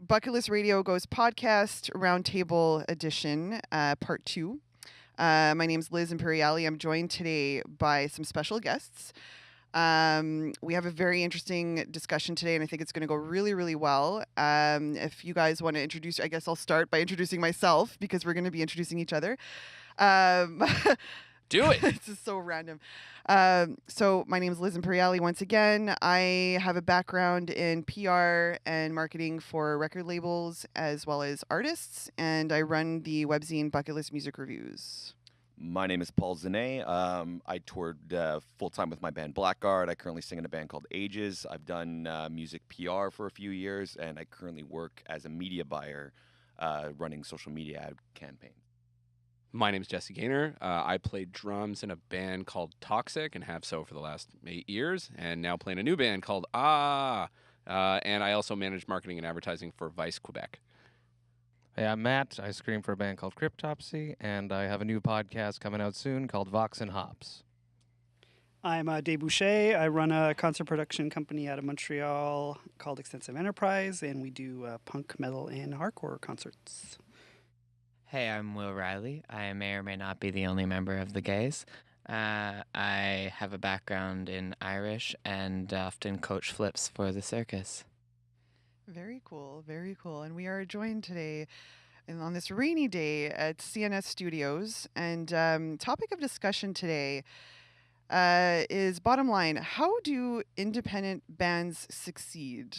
Bucketlist Radio Goes Podcast, Roundtable Edition, Part 2. My name's Liz Imperiale. I'm joined today by some special guests. We have a very interesting discussion today, and I think it's going to go really, really well. If you guys want to introduce, I guess I'll start by introducing myself because we're going to be introducing each other. Do it. This is so random. So my name is Liz Imperiale once again. I have a background in PR and marketing for record labels as well as artists, and I run the webzine Bucketlist Music Reviews. My name is Paul Zanet. I toured full-time with my band Blackguard. I currently sing in a band called Ages. I've done music PR for a few years, and I currently work as a media buyer running social media ad campaigns. My name's Jesse Gaynor. I played drums in a band called Toxic and have so for the last 8 years, and now playing a new band called and I also manage marketing and advertising for Vice Quebec. Hey, I'm Matt. I scream for a band called Cryptopsy, and I have a new podcast coming out soon called Vox and Hops. I'm Dave Boucher. I run a concert production company out of Montreal called Extensive Enterprise, and we do punk, metal, and hardcore concerts. Hey, I'm Will Riley. I may or may not be the only member of the Gays. I have a background in Irish and often coach flips for the circus. Very cool, very cool. And we are joined today on this rainy day at CNS Studios. And topic of discussion today is bottom line, how do independent bands succeed?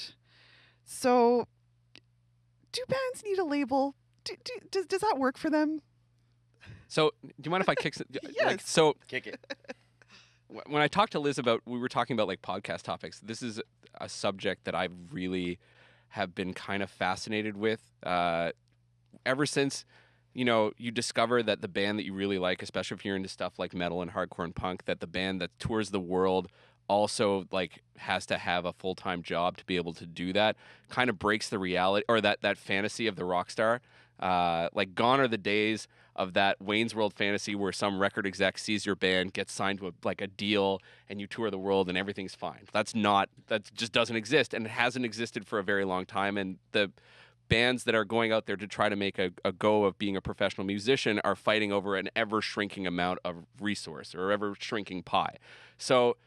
So do bands need a label? Does that work for them? So, do you mind if I kick it? Yes. Kick it. When I talked to Liz about, we were talking about like podcast topics. This is a subject that I really have been kind of fascinated with ever since, you discover that the band that you really like, especially if you're into stuff like metal and hardcore and punk, that the band that tours the world also like has to have a full-time job to be able to do that, kind of breaks the reality or that fantasy of the rock star. Like gone are the days of that Wayne's World fantasy where some record exec sees your band, gets signed to a deal, and you tour the world and everything's fine. That just doesn't exist, and it hasn't existed for a very long time. And the bands that are going out there to try to make a go of being a professional musician are fighting over an ever shrinking amount of resource or ever shrinking pie. So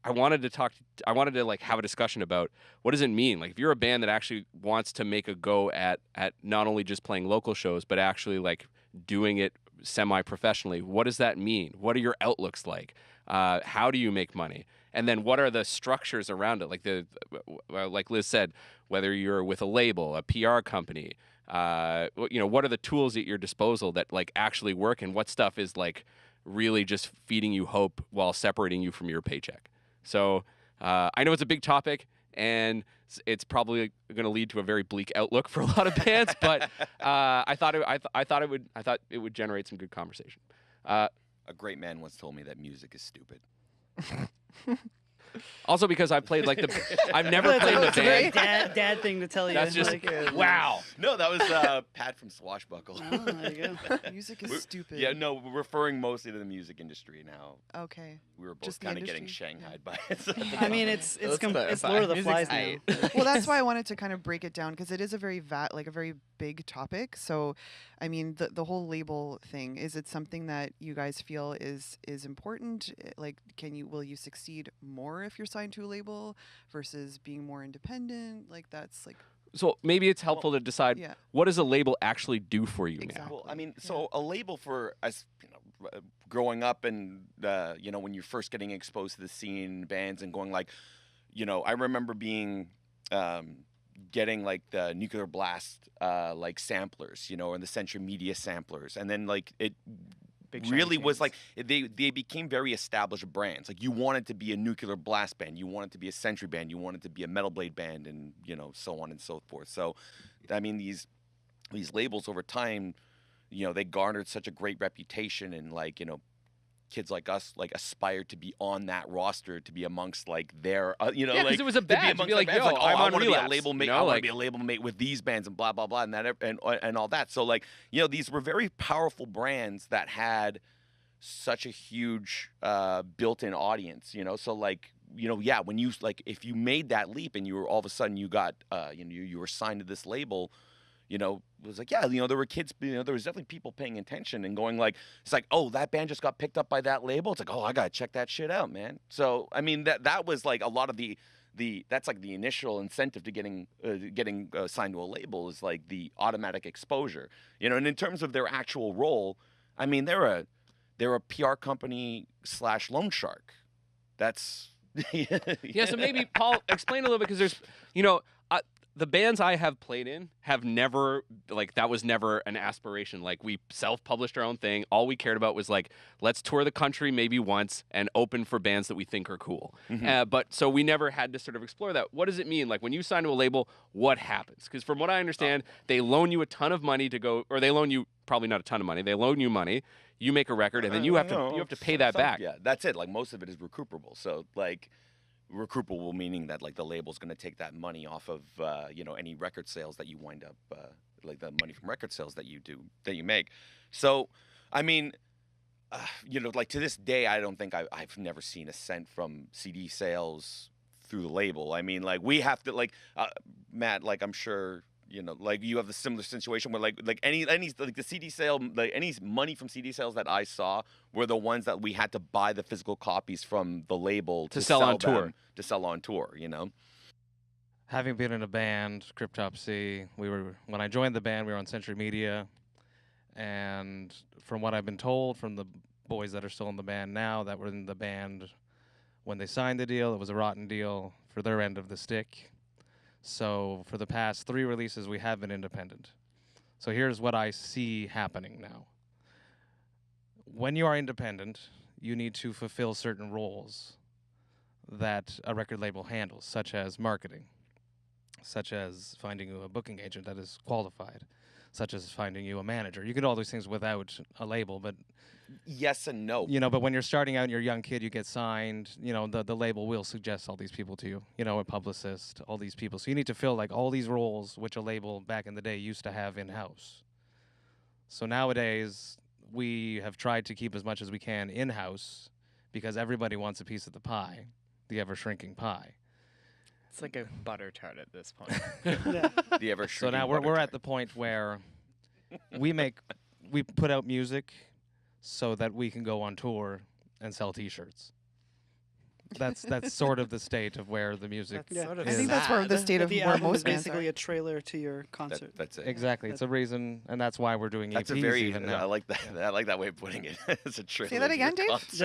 I wanted to like have a discussion about what does it mean? Like if you're a band that actually wants to make a go at not only just playing local shows, but actually like doing it semi-professionally, what does that mean? What are your outlooks like? How do you make money? And then what are the structures around it? Like Liz said, whether you're with a label, a PR company, what are the tools at your disposal that like actually work, and what stuff is like really just feeding you hope while separating you from your paycheck? So I know it's a big topic, and it's probably going to lead to a very bleak outlook for a lot of bands. But I thought it would generate some good conversation. A great man once told me that music is stupid. Also, because I've played I've never played the It's a very band. dad thing to tell you. That's just wow. No, that was Pat from Swashbuckle. Oh, there you go. Music is stupid. Yeah, no, we're referring mostly to the music industry now. Okay. We were both Just the kind of getting industry? shanghaied by it. I mean, it's Let's clarify. Lord of the Music's Flies now. hype. Well, that's why I wanted to kind of break it down because it is a very very big topic. So, I mean, the whole label thing, is it something that you guys feel is important? Like, will you succeed more if you're signed to a label versus being more independent? Like, that's like. So maybe it's helpful to decide what does a label actually do for you Exactly. now? Well, I mean, so a label for us, growing up and, when you're first getting exposed to the scene, bands, and going like, I remember being, getting like the Nuclear Blast, like samplers, and the Century Media samplers. And then like it really was like, they became very established brands. Like you wanted to be a Nuclear Blast band, you wanted to be a Century band, you wanted to be a Metal Blade band, and, so on and so forth. So, I mean, these labels over time, they garnered such a great reputation, and like, kids like us like aspired to be on that roster, to be amongst like their, because it was a badge. To be like, yo, like, I'm on I want to be a Relapse. label mate. I want to be a label mate with these bands and blah blah blah and that and all that. So like, these were very powerful brands that had such a huge built-in audience. So like yeah, when you like, if you made that leap and you were all of a sudden you got, you were signed to this label, it was like, yeah, there were kids, there was definitely people paying attention and going like, it's like, oh, that band just got picked up by that label. It's like, oh, I gotta check that shit out, man. So I mean, that was like a lot of that's like the initial incentive to getting signed to a label is like the automatic exposure, and in terms of their actual role, I mean, they're a PR company / loan shark. That's Yeah, so maybe Paul, explain a little bit, because there's, the bands I have played in have never, like, that was never an aspiration. Like, we self-published our own thing. All we cared about was, like, let's tour the country maybe once and open for bands that we think are cool. But so we never had to sort of explore that. What does it mean? Like, when you sign to a label, what happens? Because from what I understand, they loan you a ton of money to go, or they loan you probably not a ton of money. They loan you money. You make a record, and then you have to pay that back. Yeah, that's it. Like, most of it is recuperable. So, like, recuperable meaning that, like, the label's going to take that money off of, any record sales that you wind up, like the money from record sales that you make. So, I mean, like, to this day, I don't think I've never seen a cent from CD sales through the label. I mean, like, we have to, like, Matt, like, I'm sure, like, you have the similar situation where like any like the CD sale, like any money from CD sales that I saw were the ones that we had to buy the physical copies from the label to sell on tour. To sell on tour, Having been in a band, Cryptopsy, when I joined the band, we were on Century Media, and from what I've been told from the boys that are still in the band now, that were in the band when they signed the deal, it was a rotten deal for their end of the stick. So for the past 3 releases, we have been independent. So here's what I see happening now. When you are independent, you need to fulfill certain roles that a record label handles, such as marketing, such as finding you a booking agent that is qualified, such as finding you a manager. You can do all those things without a label, but yes and no. But when you're starting out and you're a young kid, you get signed, the label will suggest all these people to you, a publicist, all these people. So you need to fill, like, all these roles which a label back in the day used to have in-house. So nowadays, we have tried to keep as much as we can in-house because everybody wants a piece of the pie, the ever-shrinking pie. It's like a butter tart at this point. The ever-shrinking So now we're at the point where we put out music so that we can go on tour and sell T-shirts. That's sort of the state of where the music Yeah. Sort of I think sad. that's where the state of The where album is most bands basically are. a trailer to your concert. That's it. Exactly. It's a reason, and that's why we're doing That's EPs a very. even I now. like that. I like that way of putting it. It's a trailer. Say that to again, your Dave? concert.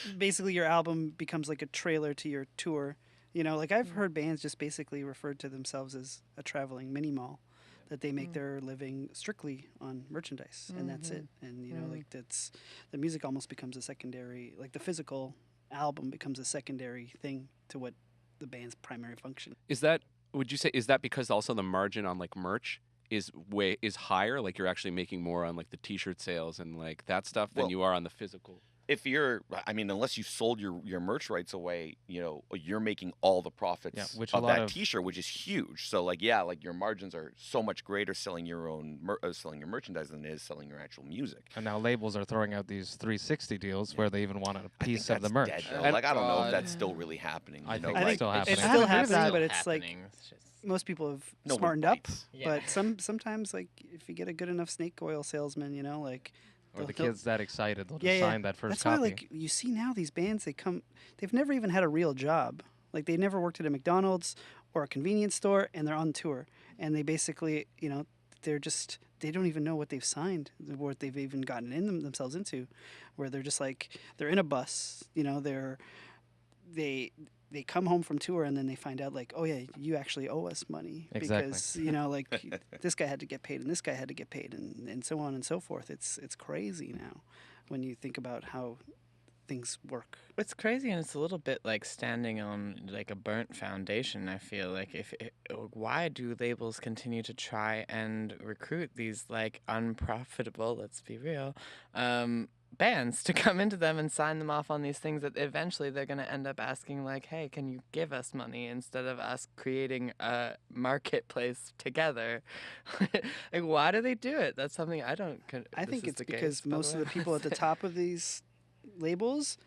That basically your album becomes like a trailer to your tour. Like, I've heard bands just basically refer to themselves as a traveling mini mall, that they make their living strictly on merchandise, and that's it. And like, that's the music almost becomes a secondary, like the physical album becomes a secondary thing to what the band's primary function. Would you say, is that because also the margin on, like, merch is higher? Like, you're actually making more on, like, the T-shirt sales and, like, that stuff than you are on the physical? If you're, I mean, unless you sold your merch rights away, you're making all the profits of that T-shirt, which is huge. So, like, yeah, like, your margins are so much greater selling your own selling your merchandise than it is selling your actual music. And now labels are throwing out these 360 deals where they even want a piece of the merch. Dead, though. Like, I don't know if that's still really happening. I think I it's think still happening. it's I still haven't heard of that. happening, but it's like happening. It's just- most people have No one smartened up. bites. Yeah. But sometimes, like, if you get a good enough snake oil salesman, like. Or the they'll- kids that excited, they'll just Yeah, yeah. sign that first That's copy. why, like, you see now these bands, they've never even had a real job. Like, they never worked at a McDonald's or a convenience store, and they're on tour. And they basically, they don't even know what they've signed, what they've even gotten themselves into, where they're just like, they're in a bus, they come home from tour and then they find out, like, oh yeah, you actually owe us money Exactly. because like this guy had to get paid and this guy had to get paid and so on and so forth. It's crazy now when you think about how things work. It's crazy, and it's a little bit like standing on, like, a burnt foundation. I feel like why do labels continue to try and recruit these, like, unprofitable, let's be real, bands to come into them and sign them off on these things that eventually they're going to end up asking, like, hey, can you give us money, instead of us creating a marketplace together? Like, why do they do it? That's something I don't. I think it's because most of the people at the top of these labels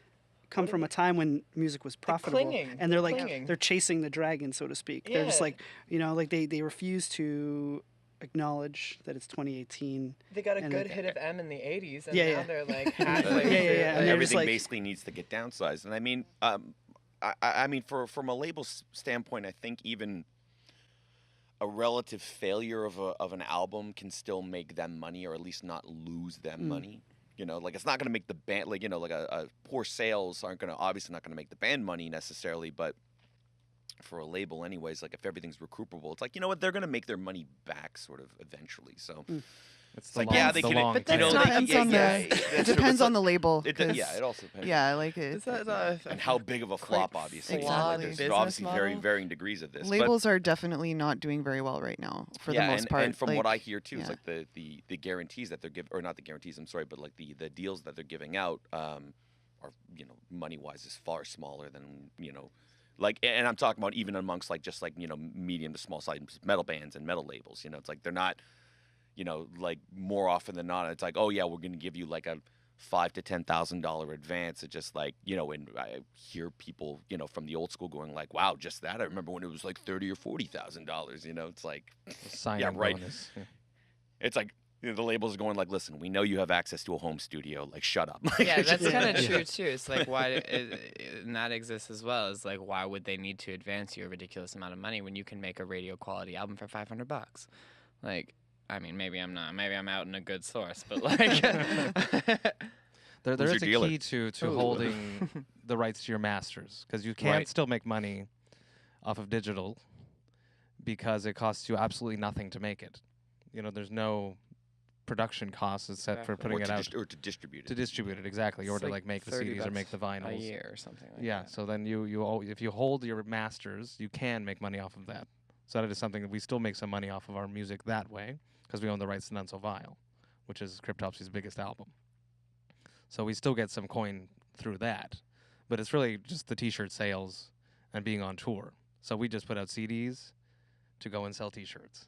come from a time when music was profitable, clinging, and they're the like clinging. they're chasing the dragon, so to speak. They're just Yeah. like, you know, like they refuse to acknowledge that it's 2018. They got a And good it- hit of M in the 80s, and Yeah, now yeah. they're like Yeah, halfway yeah, through. yeah, and like- they're just Everything like- basically needs to get downsized. And I mean, I mean, from a label standpoint, I think even a relative failure of an album can still make them money, or at least not lose them money. You know, like it's not going to make the band, like, you know, like a poor sales aren't going to, obviously not going to make the band money necessarily, but for a label anyways, like if everything's recuperable, it's like, you know what, they're going to make their money back sort of eventually. So It's like, the yeah, long, they the can- long But you know, that they- depends yeah, on yeah, the. that's It true. depends It's on the label. it 'cause- yeah, it also depends. Yeah, like it. Is that And how big of a quite flop, obviously. Exactly. Like, flawed there's business obviously model? varying degrees of this. but- Labels are definitely not doing very well right now, for yeah, the most and, part. and from what like, I hear too, yeah. it's like the guarantees that they're giving, or not the guarantees, I'm sorry, but like the deals that they're giving out are, you know, money wise is far smaller than, you know, like, and I'm talking about even amongst like just like, you know, medium to small size metal bands and metal labels. You know, it's like they're not, you know, like more often than not, it's like, oh yeah, we're going to give you like a $5,000 to $10,000 advance. It's just like, you know, and I hear people, you know, from the old school going like, wow, just that. I remember when it was like $30,000 or $40,000. You know, it's like, signing right. bonus. Yeah. it's like, you know, the labels are going like, listen, we know you have access to a home studio. Like, shut up. Like, Yeah, it's that's just- kind of true too. It's like why, and that exists as well. It's like why would they need to advance you a ridiculous amount of money when you can make a radio quality album for $500? Like, I mean, maybe I'm not. Maybe I'm out in a good source, but like, There Who's is a your dealer? key to Ooh. holding the rights to your masters, because you can Right. still make money off of digital because it costs you absolutely nothing to make it. You know, there's no production costs except for Exactly. putting or it to out or to distribute to it. distribute it, exactly, or It's to like like make the 30 CDs or make the bucks vinyls. a year or something like Yeah, that. so then if you hold your masters, you can make money off of that. So that is something that we still make some money off of our music that way, because we own the rights to None So Vile, which is Cryptopsy's biggest album. So we still get some coin through that, but it's really just the T-shirt sales and being on tour. So we just put out CDs to go and sell T-shirts.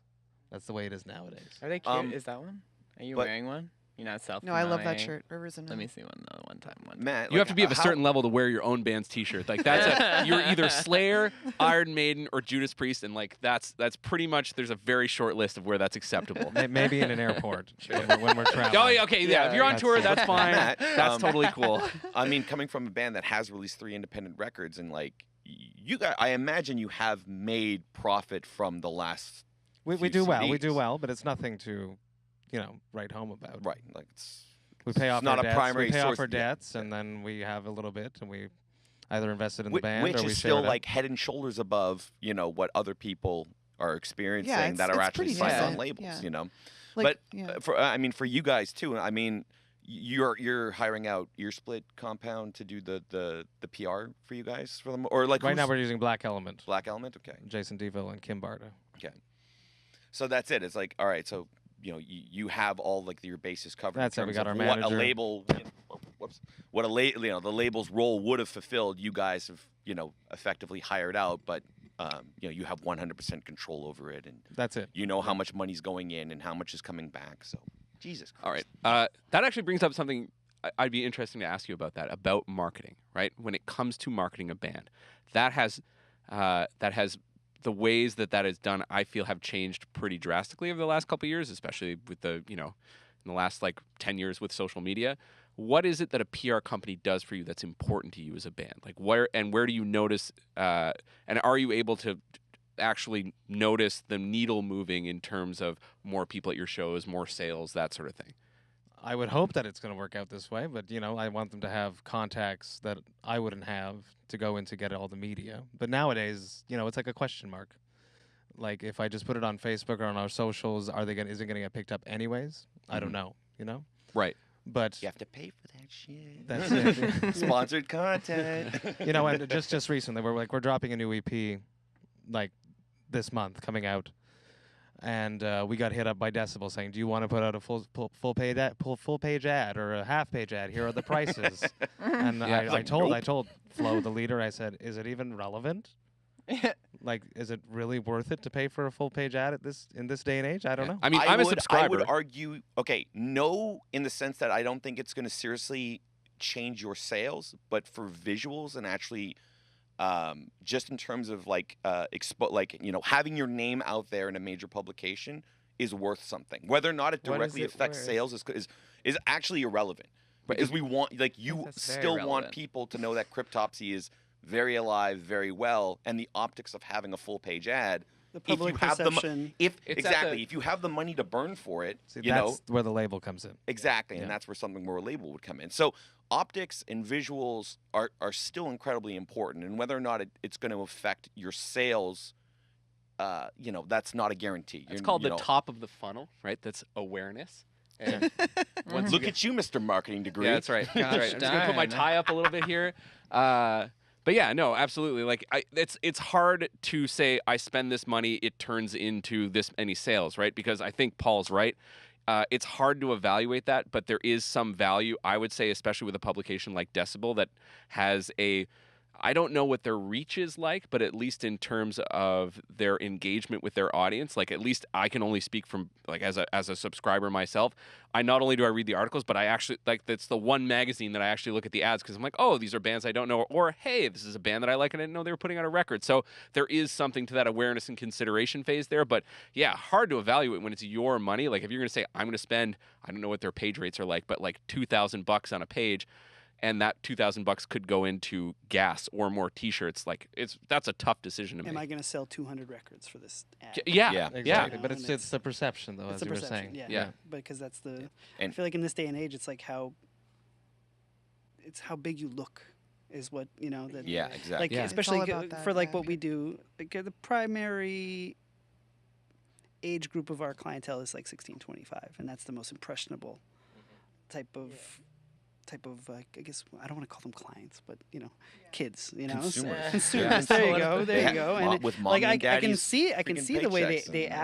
That's the way it is nowadays. Are they cute? Um, Is that one? Are you but- wearing one? You're not self. No, I love that shirt. Rivers and Let me see one one time. Matt, You have to be of a how- certain level to wear your own band's T-shirt. Like that's you're either Slayer, Iron Maiden, or Judas Priest, and like that's pretty much. There's a very short list of where that's acceptable. Maybe in an airport when we're traveling. Oh, yeah, okay, yeah. If you're on That's- tour, that's fine. Matt, That's totally cool. I mean, coming from a band that has released 3 independent records, and like you guys, I imagine you have made profit from the last. We few do well. We CDs. do well, but it's nothing to, write home about. Right, like it's. We pay It's off not our a debts. primary We pay off source- our yeah, debts, and then we have a little bit, and we either invested in the Which, band which or we is share still it out. like head and shoulders above, you know, what other people are experiencing it's- that are it's actually pretty signed on decent, labels, yeah. you know. Like, but yeah. for I mean, for you guys too. I mean, you're hiring out Earsplit Compound to do the PR for you guys for them, or like Right now who's- we're using Black Element, Black Element. Okay, Jason Deville and Kim Barta. so that's it. It's like, all right, so you know, you have all like your bases covered. That's it, in we terms got of our what a manager. label, what the label's role would have fulfilled. You guys have, you know, effectively hired out, but you know, you have 100% control over it, and That's it. you know how much money's going in and how much is coming back. So, Jesus Christ. All right. That actually brings up something I'd be interested to ask you about that, about marketing, right? When it comes to marketing a band, that has the ways that is done, I feel, have changed pretty drastically over the last couple of years, especially with in the last like 10 years with social media. What is it that a PR company does for you that's important to you as a band? Like where do you notice, and are you able to actually notice the needle moving in terms of more people at your shows, more sales, that sort of thing? I would hope that it's going to work out this way, but I want them to have contacts that I wouldn't have to go in to get all the media. But nowadays, it's like a question mark. Like if I just put it on Facebook or on our socials, is it going to get picked up anyways? I don't know, Right. But You have to pay for that shit. that's it. Sponsored content. And just recently we're dropping a new EP like this month coming out. And we got hit up by Decibel saying, "Do you want to put out a full page ad or a half page ad? Here are the prices." And Yeah, I told Flo, the leader, I said, "Is it even relevant? Like, is it really worth it to pay for a full page ad in this day and age? I don't know." I mean, I'm a I subscriber. would argue, okay, no, in the sense that I don't think it's going to seriously change your sales, but for visuals and actually just in terms of like having your name out there in a major publication is worth something. Whether or not it What is directly it affects worth? sales is actually irrelevant. Because we want, like, you That's very still want relevant. people to know that Cryptopsy is very alive, very well, and the optics of having a full page ad. The If you public have the perception. It's at exactly, the- if you have the money to burn for it, See, you know, that's where the label comes in. exactly, and Yeah. that's where something more label would come in. So optics and visuals are still incredibly important, and whether or not it's going to affect your sales, that's not a guarantee. It's called the top of the funnel, right? That's awareness. And once you Look get- at you, Mr. Marketing Degree. Yeah, that's right. That's Gosh right. I'm just gonna put my darn. tie up a little bit here. But yeah, no, absolutely. Like, it's hard to say I spend this money, it turns into this many sales, right? Because I think Paul's right. It's hard to evaluate that, but there is some value, I would say, especially with a publication like Decibel that has I don't know what their reach is like, but at least in terms of their engagement with their audience, like at least I can only speak from like as a subscriber myself. I not only do I read the articles, but I actually that's the one magazine that I actually look at the ads because I'm like, oh, these are bands I don't know, or hey, this is a band that I like and I didn't know they were putting out a record. So there is something to that awareness and consideration phase there. But yeah, hard to evaluate when it's your money. Like if you're going to say I'm going to spend, I don't know what their page rates are like, but like $2,000 on a page. And that $2,000 could go into gas or more T-shirts. Like that's a tough decision to Am make. I going to sell 200 records for this ad? Yeah, Yeah. Exactly. know, But and it's the perception, though, It's as the you were perception, saying. yeah. Yeah. Because that's the. I And- feel like in this day and age, it's like it's how big you look, is what that. Yeah, exactly. Like Yeah. especially It's all about that, for like yeah. what we do, like the primary age group of our clientele is like 16-25, and that's the most impressionable type of I guess I don't want to call them clients, but kids, Consumers. consumers. Yeah. There you go, there Yeah. you go. Mom- And with like mommy I and can daddy's see freaking the way paychecks they and-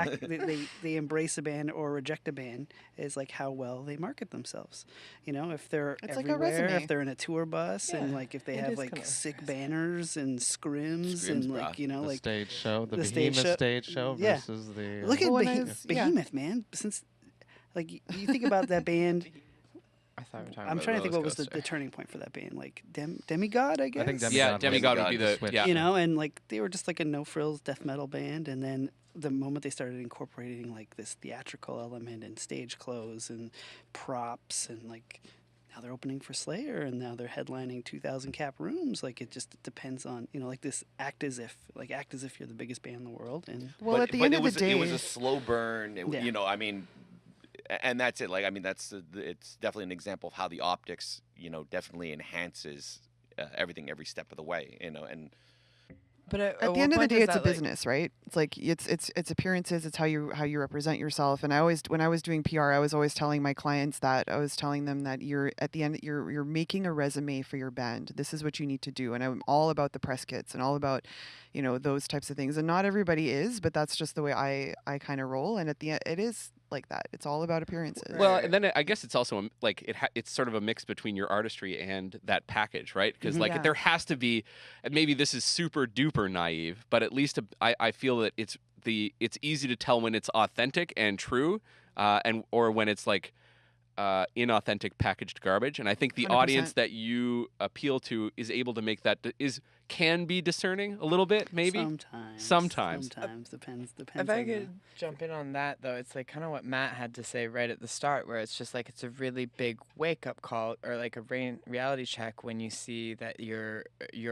act, they embrace a band or reject a band is like how well they market themselves. If they're It's like a everywhere, resume. if they're in a tour bus, and Yeah, like if they it have is like kinda sick banners and scrims, Scrims, and brah. like The like stage show, the the stage behemoth show- stage show yeah. versus the. look at Well, when I was- yeah. Behemoth, man. Since like you think about that band. I thought we were talking I'm about trying to think what Roller was the Coaster. turning point for that band, like Demigod, I guess. I think Demigod. Yeah, was Demigod would the be the switch. yeah. And like they were just like a no frills death metal band, and then the moment they started incorporating like this theatrical element and stage clothes and props, and like now they're opening for Slayer, and now they're headlining 2,000 cap rooms. Like it just depends on like this act as if you're the biggest band in the world, and Well, But- at the but end it of was, the day, it was a slow burn. Yeah. I mean, and that's it. Like, I mean, it's definitely an example of how the optics, definitely enhances everything every step of the way. And But at the end of the day, it's a business, right? It's like it's appearances. It's how you represent yourself. And when I was doing PR, I was always telling my clients that I was telling them that you're at the end you're making a resume for your band. This is what you need to do. And I'm all about the press kits and all about those types of things. And not everybody is, but that's just the way I kind of roll. And at the end, it is like that. It's all about appearances. Well, and then I guess it's also like it's sort of a mix between your artistry and that package, right? Because like Yeah. there has to be, and maybe this is super duper naive, but at least I feel that it's easy to tell when it's authentic and true, or when it's like inauthentic packaged garbage. And I think the 100%. audience that you appeal to is able to make that can be discerning a little bit, maybe. sometimes depends. If I on could jump in on that, though, it's like kind of what Matt had to say right at the start, where it's just like it's a really big wake-up call or like a reality check when you see that your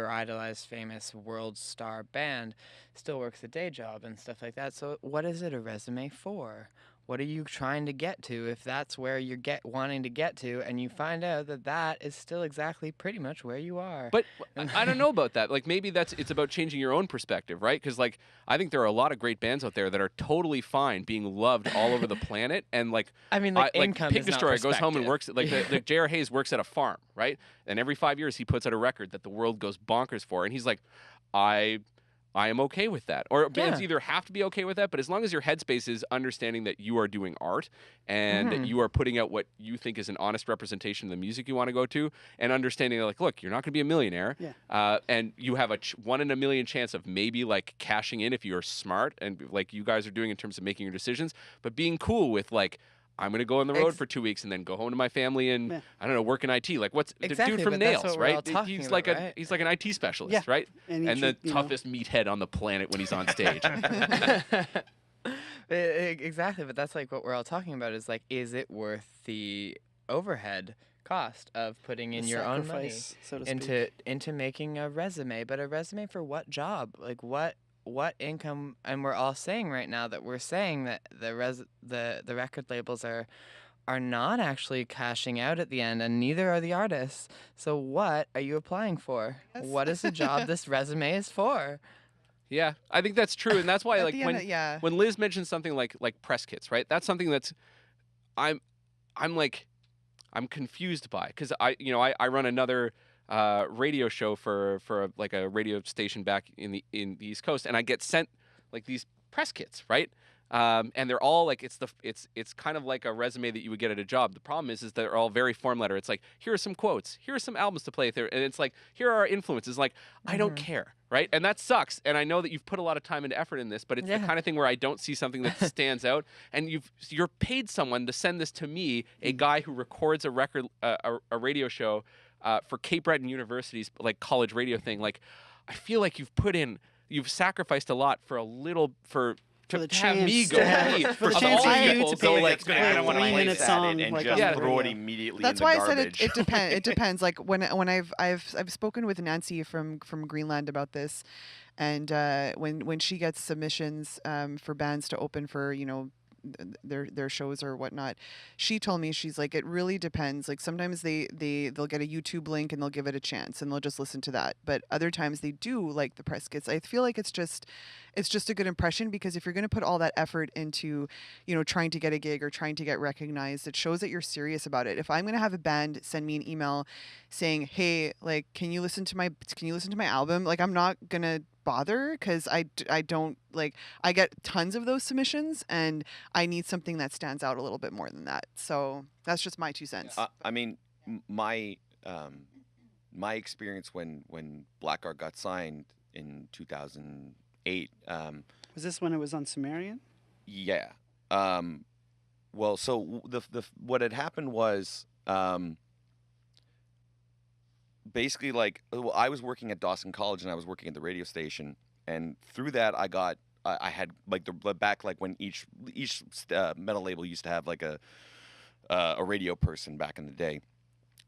idolized, famous world star band still works a day job and stuff like that. So what is it a resume for? What are you trying to get to if that's where you're wanting to get to, and you find out that is still exactly pretty much where you are? But I don't know about that. Like maybe it's about changing your own perspective, right? Because like I think there are a lot of great bands out there that are totally fine being loved all over the planet, and like I mean, like income Pig is not Destroyer goes home and perspective. works like J.R. Hayes works at a farm, right? And every 5 years he puts out a record that the world goes bonkers for, and he's like, I am okay with that. Or bands Yeah. either have to be okay with that, but as long as your headspace is understanding that you are doing art and that you are putting out what you think is an honest representation of the music you want to go to, and understanding that, like, look, you're not going to be a millionaire, and you have a 1 in a million chance of maybe like cashing in if you're smart and like you guys are doing in terms of making your decisions, but being cool with like, I'm going to go on the road for 2 weeks and then go home to my family and Yeah. I don't know, work in IT. Like what's Exactly, the dude from but that's Nails, what we're all right? talking He's about, like right? he's like an IT specialist, Yeah. right? And he And the should, you know- toughest meathead on the planet when he's on stage. Exactly, but that's like what we're all talking about is like, is it worth the overhead cost of putting in The your own money sacrifice, so to speak. into making a resume? But a resume for what job? Like what income? And we're all saying right now that we're saying that the record labels are not actually cashing out at the end, and neither are the artists. So what are you applying for? Yes. What is the job this resume is for? Yeah, I think that's true, and that's why At like the end of- when Liz mentioned something like press kits, right? That's something that's I'm confused by because I run another radio show for a radio station back in the East Coast, and I get sent like these press kits, right? And they're all like it's kind of like a resume that you would get at a job. The problem is they're all very form letter. It's like, here are some quotes, here are some albums to play there, and it's like, here are our influences. Like, I don't care, right? And that sucks. And I know that you've put a lot of time and effort in this, but it's the kind of thing where I don't see something that stands out. And you're paid someone to send this to me, a guy who records a record, a radio show for Cape Breton University's like college radio thing. Like, I feel like you've sacrificed a lot for a little to the have me chance go to have- me for the of chance all for you people to go play like, a I don't want to 3-minute place song, that and like, just on the throw it radio. immediately That's in the why garbage. I said it depends. It depends. Like when I've spoken with Nancy from Greenland about this, and when she gets submissions for bands to open for their shows or whatnot, she told me, she's like, it really depends. Like sometimes they'll get a YouTube link and they'll give it a chance and they'll just listen to that, but other times they do like the press kits. I feel like it's just a good impression, because if you're going to put all that effort into trying to get a gig or trying to get recognized, it shows that you're serious about it. If I'm going to have a band send me an email saying, hey, like, can you listen to my album, like, I'm not gonna bother, because I don't, like, I get tons of those submissions and I need something that stands out a little bit more than that. So that's just my 2 cents. I mean, my experience when Blackguard got signed in 2008. Was this when it was on Sumerian? Yeah. Well, so the what had happened was basically, like, I was working at Dawson College and I was working at the radio station, and through that I had like the back, like when each metal label used to have like a radio person back in the day.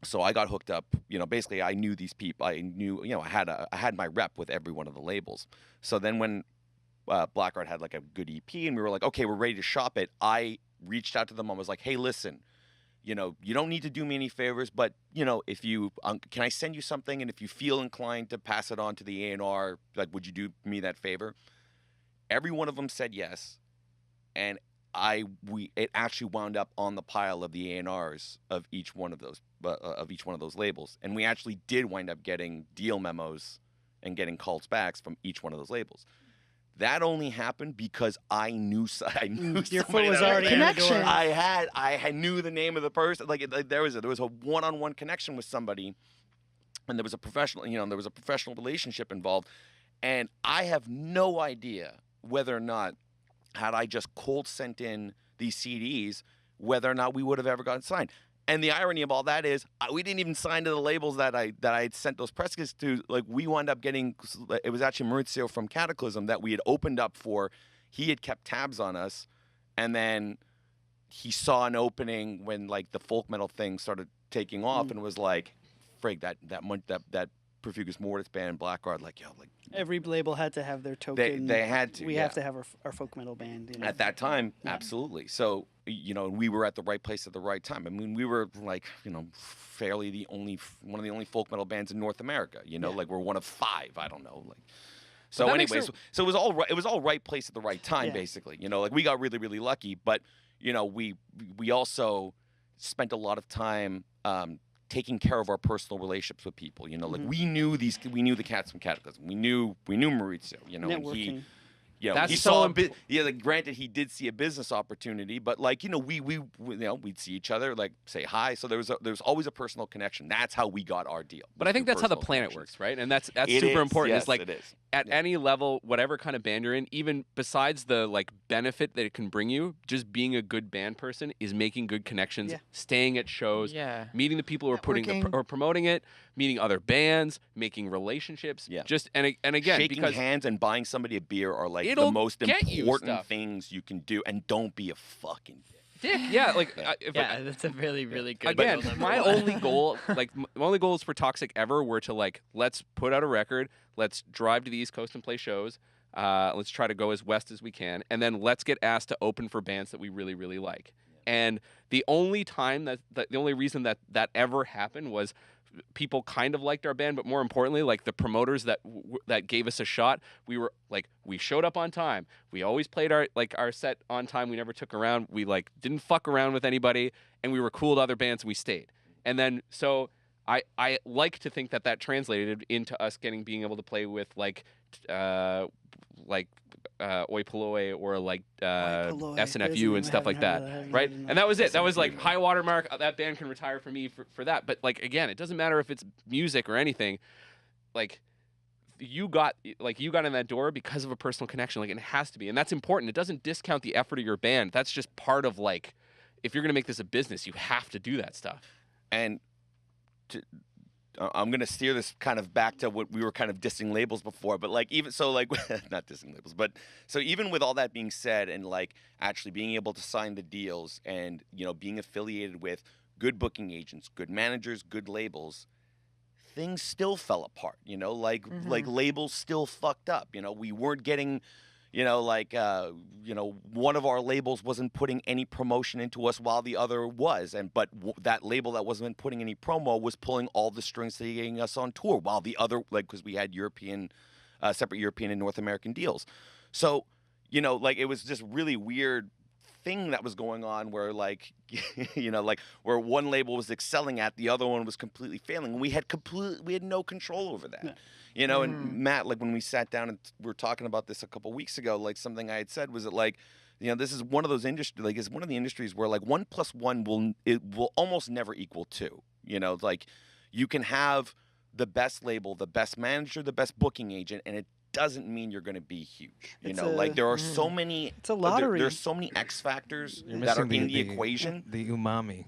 So I got hooked up, basically I knew these people. I knew, I had my rep with every one of the labels. So then when Blackguard had like a good EP and we were like, okay, we're ready to shop it, I reached out to them. I was like, hey, listen, you don't need to do me any favors, but if you can I send you something, and if you feel inclined to pass it on to the A&R, like, would you do me that favor? Every one of them said yes, and it actually wound up on the pile of the A&Rs of each one of those labels, and we actually did wind up getting deal memos and getting calls back from each one of those labels. That only happened because I knew Your foot somebody was that already in the door. Connection. I knew the name of the person. Like, there was a one-on-one connection with somebody, and there was a professional relationship involved, and I have no idea whether or not, had I just cold sent in these CDs, whether or not we would have ever gotten signed. And the irony of all that is, we didn't even sign to the labels that I had sent those press kits to. Like, we wound up getting, it was actually Maurizio from Cataclysm that we had opened up for. He had kept tabs on us, and then he saw an opening when, like, the folk metal thing started taking off, and was like, frig, that Perfugus Mortis band, Blackguard, like, Every label had to have their token. they had to. We yeah. have to have our folk metal band. At that time, absolutely. So, we were at the right place at the right time. I mean, we were like, fairly one of the only folk metal bands in North America. Like, we're one of 5. I don't know. Like, so anyways, so it was all right. It was all right place at the right time, basically. Like, we got really, really lucky. But we also spent a lot of time taking care of our personal relationships with people. Like, we knew the cats from Cataclysm. We knew Maurizio. And Networking. That's he so saw granted he did see a business opportunity, but like, we'd see each other, like say hi. So there's always a personal connection. That's how we got our deal. But I think that's how the personal planet connections. works, right? And that's It super is, important. yes, It's like it is. at any level, whatever kind of band you're in, even besides the like benefit that it can bring you, just being a good band person is making good connections, staying at shows, meeting the people who are Networking. or promoting it, meeting other bands, making relationships. Yeah. and again, Shaking because hands and buying somebody a beer are like the it'll most get you important stuff. things you can do, and don't be a fucking dick, yeah, like That's a really, really good again, rule, number my one. only goal, like my only goals for Toxic ever were to like, let's put out a record, let's drive to the East Coast and play shows, let's try to go as west as we can, and then let's get asked to open for bands that we really, really like. And the only time the only reason that ever happened was people kind of liked our band, but more importantly, like the promoters that gave us a shot, we showed up on time. We always played our set on time. We never took around. We like didn't fuck around with anybody, and we were cool to other bands, and we stayed. And then so I like to think that translated into us being able to play with Oi Polloi or like SNFU and stuff like that, right? And that was it. That was like high watermark. That band can retire for me for that. But like again, it doesn't matter if it's music or anything. Like you got in that door because of a personal connection. Like it has to be, and that's important. It doesn't discount the effort of your band. That's just part of like, if you're gonna make this a business, you have to do that stuff. And I'm gonna steer this kind of back to what we were kind of dissing labels before, but like even so, like not dissing labels, but so even with all that being said, and like actually being able to sign the deals, and being affiliated with good booking agents, good managers, good labels, things still fell apart. Like labels still fucked up. We weren't getting. One of our labels wasn't putting any promotion into us while the other was, but that label that wasn't putting any promo was pulling all the strings to getting us on tour, while the other, because we had separate European and North American deals. So, it was just really weird thing that was going on where where one label was excelling at, the other one was completely failing. We had no control over that. Yeah. And Matt, like when we sat down and we were talking about this a couple weeks ago, like something I had said was that this is one of those industries, like it's one of the industries where like 1 + 1 will almost never equal 2. Like you can have the best label, the best manager, the best booking agent, and it doesn't mean you're going to be huge. Like there are so many. It's a lottery. There's so many X factors You're that are missing in the equation. The umami.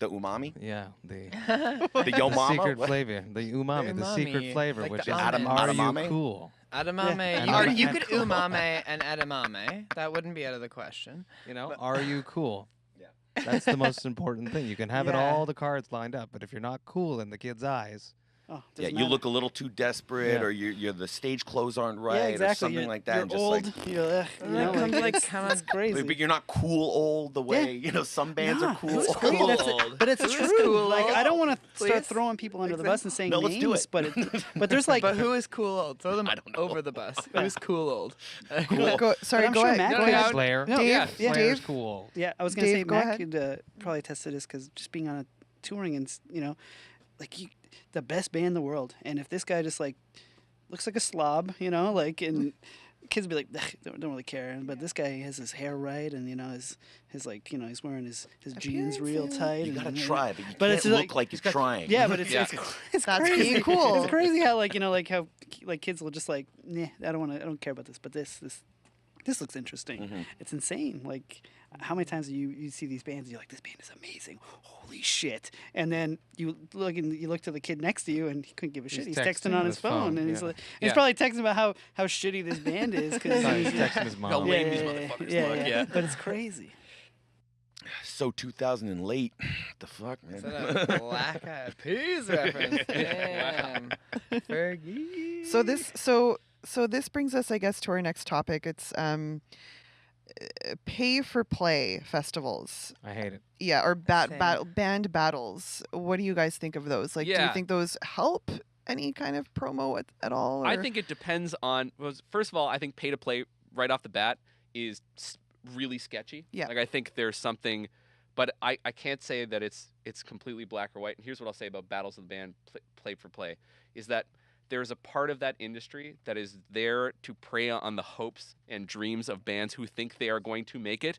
The umami, Yeah, the yo mama, secret what? flavor, the umami, the secret umami, flavor, like which the is almond. are Edamame? you cool? Edamame. Yeah. You And could cool. umame and edamame. That wouldn't be out of the question. Are you cool? Yeah. That's the most important thing. You can have it Yeah. all the cards lined up, but if you're not cool in the kid's eyes, doesn't you matter. look a little too desperate, Yeah. or you're the stage clothes aren't right, Yeah, exactly. or something like that. You're and just old. like, It's crazy. but you're not cool old the way some bands are cool. It's old. great. But it's Who's true. cool Like old? I don't want to start Please? throwing people under the bus and saying No, let's names, do it. but there's like But who is cool old? Throw them I don't know. over the bus. Who's cool old? Go, sorry, I'm go sure ahead. Matt Go could- ahead. Slayer. No, Dave, yeah, yeah. Slayer's Dave. cool. Yeah, I was gonna Dave, say go Matt ahead. could probably attest to this because just being on a touring and like the best band in the world, and if this guy just like looks like a slob, and kids be like, don't really care, but this guy has his hair right, and his like he's wearing his jeans real tight. You gotta and, try, but you But can't it's look like- like you're trying. Yeah, but it's Yeah. it's That's crazy. being cool. It's crazy how like how like kids will just like, nah, I don't care about this, but this looks interesting. Mhm. It's insane. Like how many times do you see these bands and you're like, this band is amazing. Holy shit. And then you look to the kid next to you and he couldn't give a shit. He's texting on his phone and he's yeah. like he's probably texting about how shitty this band is cuz He's texting his mom. How lame these motherfuckers look, yeah. But it's crazy. So 2000 and late. The fuck, Is man. that a Black Eyed Peas reference? Damn. Fergie. So this brings us, I guess, to our next topic. It's pay for play festivals. I hate it. Yeah, or Same. band battles. What do you guys think of those? Like, do you Yeah. think those help any kind of promo at all? I or- think it depends on. First of all, I think pay to play right off the bat is really sketchy. Yeah. Like I think there's something, but I can't say that it's completely black or white. And here's what I'll say about battles of the band play for play is that there's a part of that industry that is there to prey on the hopes and dreams of bands who think they are going to make it,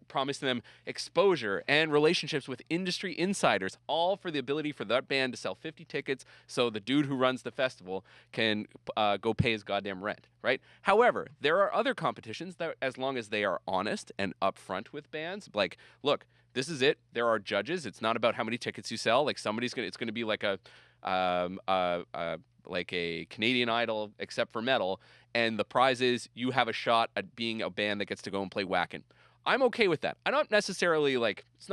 promising them exposure and relationships with industry insiders, all for the ability for that band to sell 50 tickets so the dude who runs the festival can go pay his goddamn rent, right? However, there are other competitions that, as long as they are honest and upfront with bands, like, look, this is it. There are judges. It's not about how many tickets you sell. Like, it's going to be like a Canadian Idol except for metal, and the prize is you have a shot at being a band that gets to go and play Whackin'. I'm okay with that. I don't necessarily it's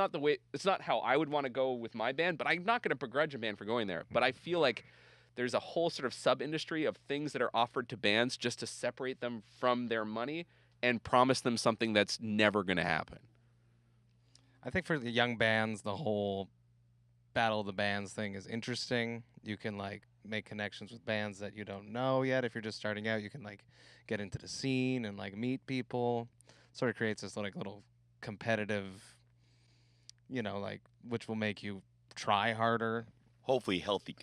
not how I would want to go with my band, but I'm not going to begrudge a band for going there. But I feel like there's a whole sort of sub-industry of things that are offered to bands just to separate them from their money and promise them something that's never going to happen. I think for the young bands, the whole Battle of the Bands thing is interesting. You can make connections with bands that you don't know yet. If you're just starting out, you can get into the scene and meet people. Sort of creates this little competitive, which will make you try harder. Hopefully healthy.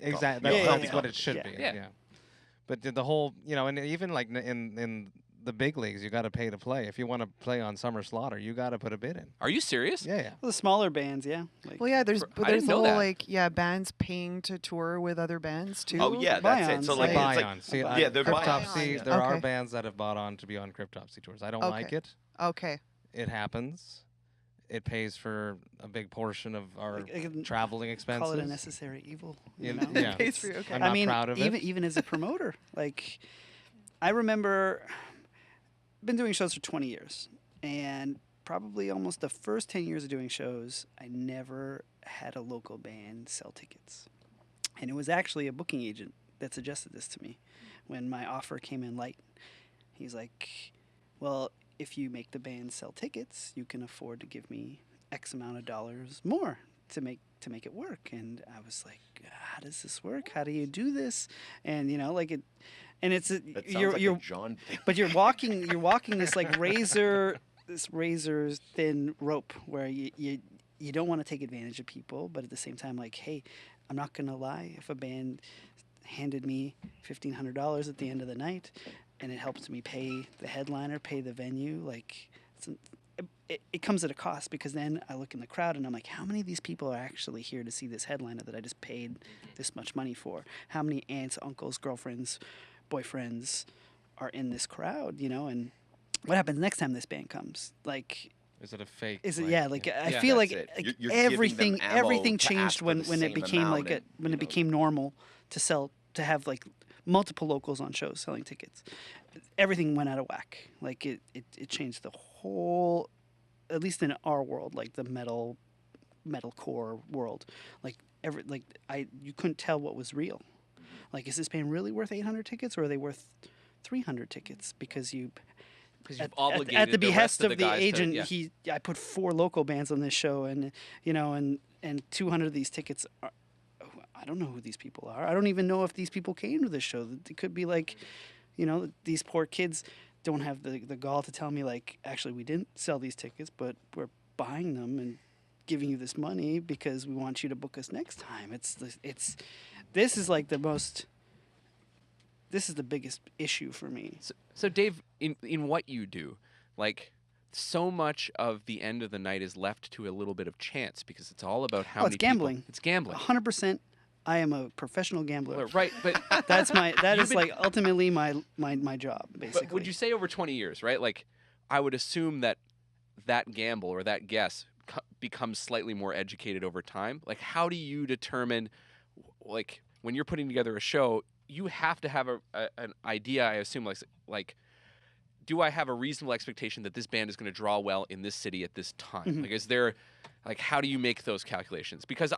Exactly. That's what it should be. Yeah. But the whole, and even in the big leagues, you got to pay to play. If you want to play on Summer Slaughter, you got to put a bid in. Are you serious? Yeah. Well, the smaller bands, yeah. Well, yeah, there's I didn't know the whole that. bands paying to tour with other bands too. Oh yeah, that's it. So Buy-ons, it's Buy-on. See, yeah, they're Cryptopsy. buy-ons. There are Okay. bands that have bought on to be on Cryptopsy tours. I don't Okay. like it. Okay. It happens. It pays for a big portion of our I can traveling expenses. Call it a necessary evil. Yeah, You know? yeah. It pays for you. Okay. I'm not I mean, proud of it. even as a promoter, I remember been doing shows for 20 years, and probably almost the first 10 years of doing shows, I never had a local band sell tickets. And it was actually a booking agent that suggested this to me when my offer came in light. He's like, well, if you make the band sell tickets, you can afford to give me X amount of dollars more to make it work. And I was like, how does this work? How do you do this? And it's That sounds you're like a John thing. but you're walking this razor thin rope where you don't want to take advantage of people, but at the same time, hey, I'm not gonna lie, if a band handed me $1,500 at the end of the night and it helps me pay the headliner, pay the venue, it comes at a cost, because then I look in the crowd and I'm like, how many of these people are actually here to see this headliner that I just paid this much money for? How many aunts, uncles, girlfriends, boyfriends are in this crowd, and what happens next time this band comes? Is it a fake? Is it? yeah. I feel that's like, it. You're giving them everything ammo to changed ask for when the it same became amount and, when it became normal to have multiple locals on shows selling tickets. Everything went out of whack. It changed the whole, at least in our world, the metalcore world. You couldn't tell what was real. Is this band really worth 800 tickets, or are they worth 300 tickets? Because you've obligated at the the behest rest of of the the guys to- agent, yeah. I put 4 local bands on this show, and 200 of these tickets are, I don't know who these people are. I don't even know if these people came to this show. It could be these poor kids don't have the gall to tell me actually we didn't sell these tickets, but we're buying them and giving you this money because we want you to book us next time. This is the biggest issue for me. So Dave, in what you do, so much of the end of the night is left to a little bit of chance, because it's all about how many it's gambling. people. It's gambling. 100%. I am a professional gambler. Right, but That You've is been- ultimately my job, basically. But would you say over 20 years, right? I would assume that gamble or that guess becomes slightly more educated over time. How do you determine, when you're putting together a show, you have to have an idea, I assume, do I have a reasonable expectation that this band is going to draw well in this city at this time? Mm-hmm. Is there, how do you make those calculations? Because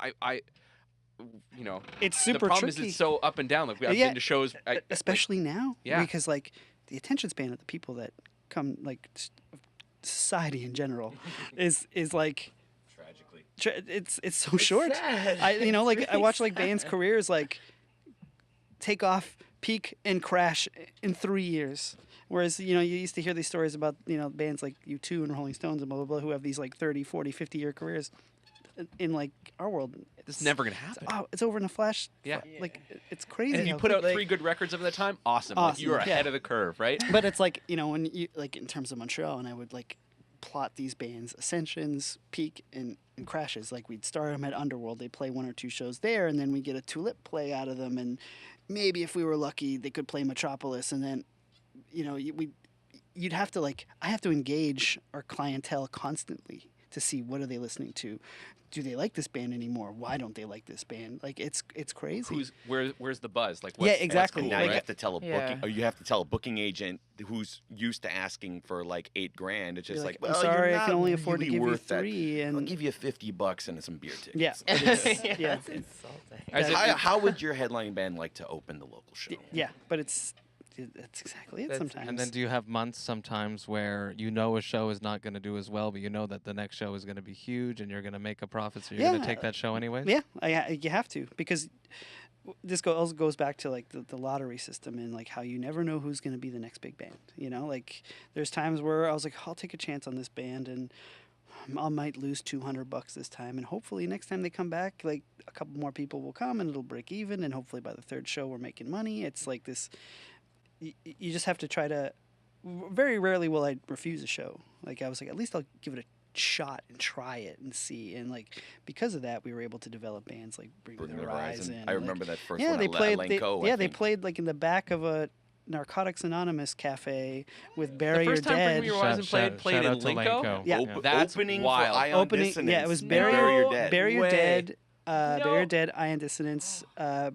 it's super the problem tricky. is it's so up and down. I've Yeah, been to shows, especially now. Yeah. Because the attention span of the people that come, society in general, is tragically. it's so short. I watch bands' careers take off, peak, and crash in 3 years. Whereas, you used to hear these stories about, bands like U2 and Rolling Stones and blah, blah, blah, who have these 30, 40, 50-year careers. in like our world, This is never gonna happen. it's over in a flash. Yeah. Like it's crazy. And you how put out quick- 3 good records over that time. Awesome. Like, Awesome, you are yeah. ahead of the curve, right? But it's like, when you like in terms of Montreal, and I would like plot these bands, ascensions, peak, and crashes. Like we'd start them at Underworld, they play 1 or 2 shows there, and then we get a tulip play out of them, and maybe if we were lucky, they could play Metropolis, and then, you'd have to I have to engage our clientele constantly to see what are they listening to. Do they like this band anymore? Why don't they like this band? Like it's crazy. Where's the buzz? Like Yeah, exactly. What's Now cool, you right? have to tell a booking, Yeah. or you have to tell a booking agent who's used to asking for like $8,000. It's just You're like, I'm well, sorry, you're I can not only afford to really give you worth that. 3, I'll and give you $50 and some beer tickets. yeah, but it's, yeah, It's insulting. Is it- How would your headlining band like to open the local show? yeah, but that's exactly it. That's- Sometimes. And then do you have months sometimes where a show is not going to do as well, but you know that the next show is going to be huge and you're going to make a profit, so you're going Yeah. to take that show anyways? Yeah, you have to, because this also goes back to like the lottery system, and like how you never know who's going to be the next big band. Like there's times where I was like, I'll take a chance on this band, and I might lose $200 this time, and hopefully next time they come back, like a couple more people will come and it'll break even, and hopefully by the 3rd show we're making money. It's like this. You just have to try to. Very rarely will I refuse a show. Like I was like, at least I'll give it a shot and try it and see. And like because of that, we were able to develop bands like Bring Me the Horizon. I remember that first Yeah, one. they at played. Lenko, They I think. played like in the back of a Narcotics Anonymous cafe with Bury The Your first time Dead. Bring Me Your Horizon played shout in out to Linko? Lenko. Yeah. That's opening wild. For Ion Opening, Dissonance. yeah, it was and Bury Your Dead. Bury Your Way. Dead. Bury No. Your Dead, Ion Dissonance,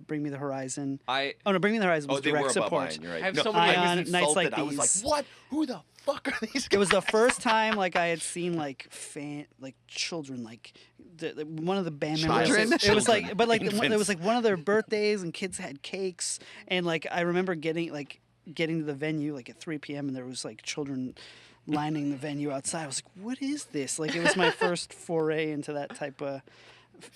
Bring Me the Horizon. I Oh no, Bring Me the Horizon was they direct were above support. Ion, you're right. I have No, so many- I Ion, was Nights insulted. Like I was like, These. what? Who the fuck are these guys? It was the first time like I had seen like children, like one of the band members. Children? It was like, Children. but like it was Infants. like one of their birthdays, and kids had cakes, and like I remember getting to the venue like at 3 p.m. and there was like children lining the venue outside. I was like, what is this? Like it was my first foray into that type of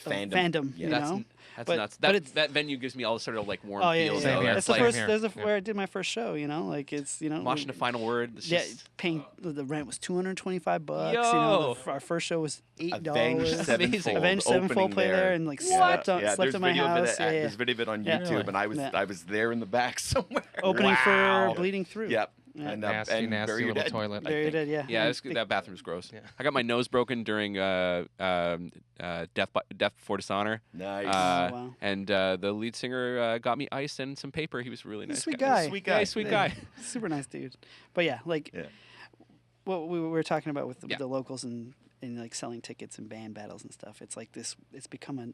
fandom, Yeah. you that's know. that's But- nuts. but That it's- that venue gives me all sort of like warm Oh yeah, feels. Same yeah. here. That's the Same first. here. There's Yeah. where I did my first show. Like it's Watching the final word. It's Yeah, just- paying the rent was $225. Yo. Our first show was $8. Avenged Sevenfold. Avenged Sevenfold opening play there and like Yeah. slept Yeah, slept there's in my video of house. it. Yeah, There's video of it on Yeah. YouTube, and I Yeah. was there in the back somewhere. Opening Wow. for Bleeding Through. Yep. Yeah. And, Nasty, and nasty Bury Your little Dead, toilet. I There you think. did, yeah. Yeah, And it's, that bathroom's gross. Yeah. I got my nose broken during Death Before Dishonor, Nice. wow. and the lead singer got me ice and some paper. He was a really He's a nice sweet guy. guy. Sweet Yeah, guy. sweet Yeah. guy. Super nice dude. But yeah, like Yeah. what we were talking about with Yeah. the locals and like selling tickets and band battles and stuff. It's like this. It's become a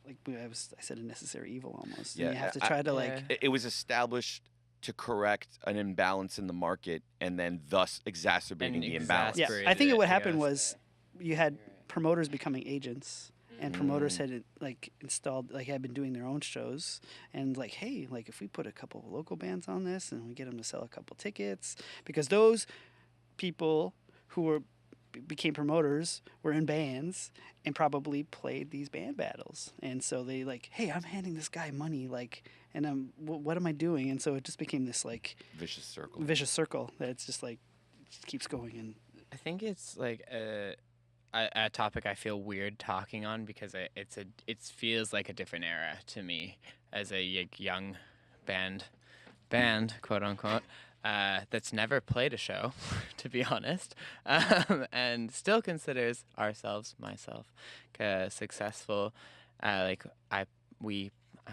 I said a necessary evil almost. And Yeah, you have to I- try to like. Yeah. It was established to correct an imbalance in the market, and then thus exacerbating the imbalance. Yeah, Exasperated I think it, what I happened guess. was you had promoters becoming agents, and promoters Mm. had like installed, like had been doing their own shows, and like, hey, like if we put a couple of local bands on this and we get them to sell a couple tickets, because those people who became promoters were in bands and probably played these band battles, and so they like, hey, I'm handing this guy money, like, and what am I doing? And so it just became this like Vicious circle. vicious circle that it's just like it just keeps going. And I think it's like a topic I feel weird talking on because it feels like a different era to me as a young band quote unquote that's never played a show, to be honest, and still considers myself successful. I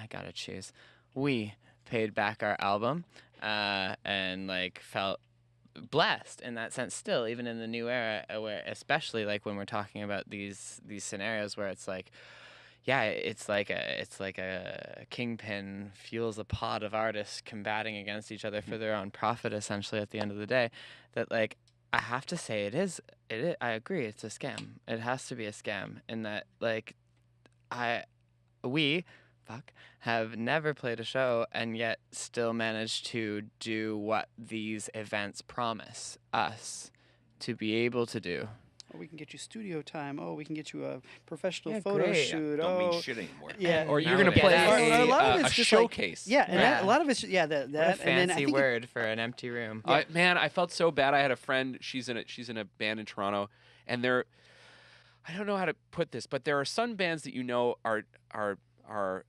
gotta choose. We paid back our album and like felt blessed in that sense still, even in the new era, where especially like when we're talking about these scenarios where it's like, yeah, it's like a kingpin fuels a pod of artists combating against each other for their own profit essentially at the end of the day, that like I have to say it is I agree, it's a scam. It has to be a scam in that like we have never played a show and yet still managed to do what these events promise us to be able to do. oh, we can get you studio time. Oh, we can get you a professional Yeah, photo great. shoot. Don't oh, mean shit anymore. yeah. Or you're gonna Nowadays. play Or a lot of a it's just like- showcase. Yeah, and Yeah. a lot of it's that What a and then I fancy think word for an empty room. Man, I felt so bad. I had a friend. She's in a band in Toronto, and I don't know how to put this, but there are some bands that are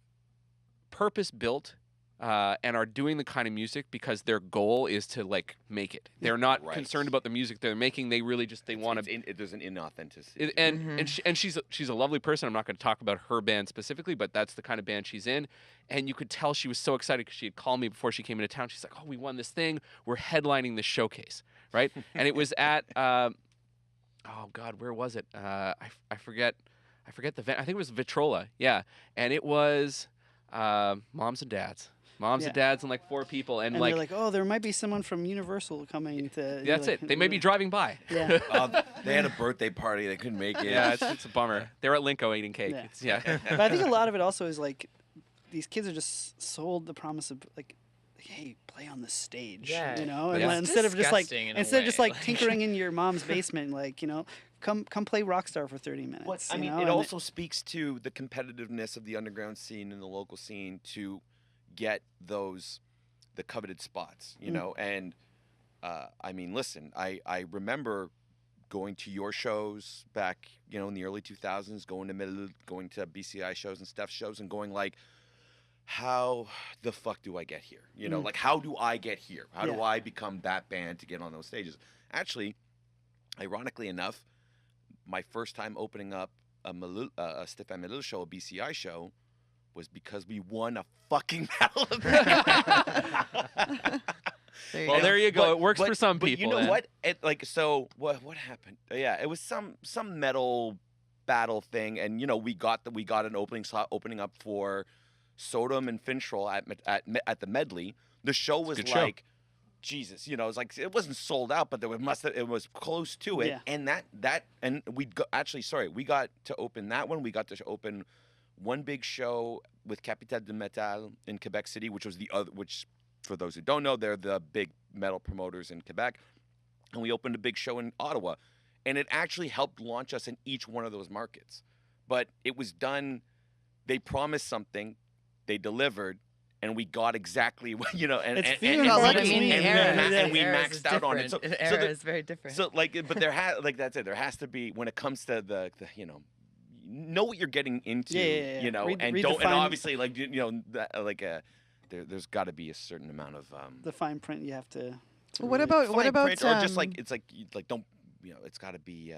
purpose-built and are doing the kind of music because their goal is to like make it. They're not Right. concerned about the music they're making. They really just want to. There's an inauthenticity. And she's a lovely person. I'm not going to talk about her band specifically, but that's the kind of band she's in. And you could tell she was so excited because she had called me before she came into town. She's like, "Oh, we won this thing. We're headlining this showcase, right?" And it was at oh God, where was it? I forget the venue. I think it was Vitrola. Yeah, and it was moms and dads. Moms and dads and like 4 people, and like they're like, oh, there might be someone from Universal coming to. That's like, it. They may be driving by. Yeah. They had a birthday party. They couldn't make it. Yeah, it's a bummer. They're at Linko eating cake. Yeah. Yeah. But I think a lot of it also is like these kids are just sold the promise of like, hey, play on the stage. Yeah. You know, But and it's instead of just like disgusting in a way, like- tinkering in your mom's basement, like, you know, come play Rockstar for 30 minutes. I you mean, know? it And also speaks to the competitiveness of the underground scene and the local scene to get the coveted spots, you know. And I mean, listen, I remember going to your shows back, you know, in the early 2000s, going to BCI shows and Steph shows, and going like, how the fuck do I get here? You know, like, how do I get here? How do I become that band to get on those stages? Actually, ironically enough, my first time opening up a Stéphane Melul show, a BCI show, was because we won a fucking medal event. There you go. It works for some but people. You know then. what? What happened? Yeah, it was some medal battle thing, and you know, we got an opening slot opening up for Sodom and Finchroll at the medley. The show was good like, Jesus, you know, it was like, it wasn't sold out, but it was close to it. Yeah. And we got to open that one. We got to open one big show with Capital de Metal in Quebec City, which was which for those who don't know, they're the big metal promoters in Quebec. And we opened a big show in Ottawa, and it actually helped launch us in each one of those markets. But it was done. They promised something, they delivered, and we got exactly what, you know, and It's and, few and, and and, far we- between. and we Eras is maxed out on it. different. So Era the- is very different. so like, but that's it. There has to be, when it comes to the you know what you're getting into, Yeah. you know, and Redefine- obviously like, you know, there's got to be a certain amount of the fine print you have to. What read. about fine print, or just um, like, it's like don't, you know, it's got to be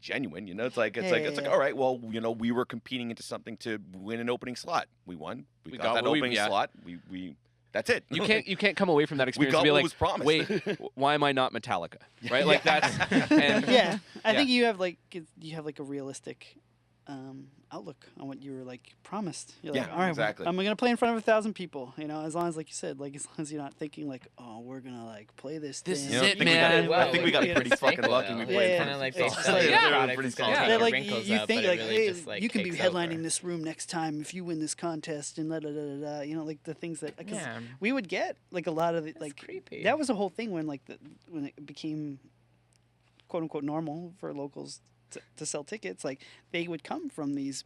genuine, you know. It's like Yeah. all right, well, you know, we were competing into something to win an opening slot. We won. We got that what we- opening yeah. slot. We that's it. You can't come away from that We experience got and be what like, was promised. wait, why am I not Metallica? Right? Like that's and Yeah, I Yeah. think you have like a realistic outlook on what you were like promised. You're like, Yeah, all right, exactly. I'm gonna play in front of 1,000 people. You know, as long as, like you said, like as long as you're not thinking like, oh, we're gonna like play this. This thing. is I it, think we got- man. I think we got pretty fucking lucky. We Yeah, played in yeah. front Kind of of like It's they just sell like- the Yeah, product pretty is gonna solid. take They're your like, wrinkles you up, think but like, it really hey, just, like, you can be takes over. headlining this room next time if you win this contest and da. You know, like the things that, because Yeah. we would get like a lot of the, like creepy. that was the whole thing when when it became quote unquote normal for locals to sell tickets. Like they would come from these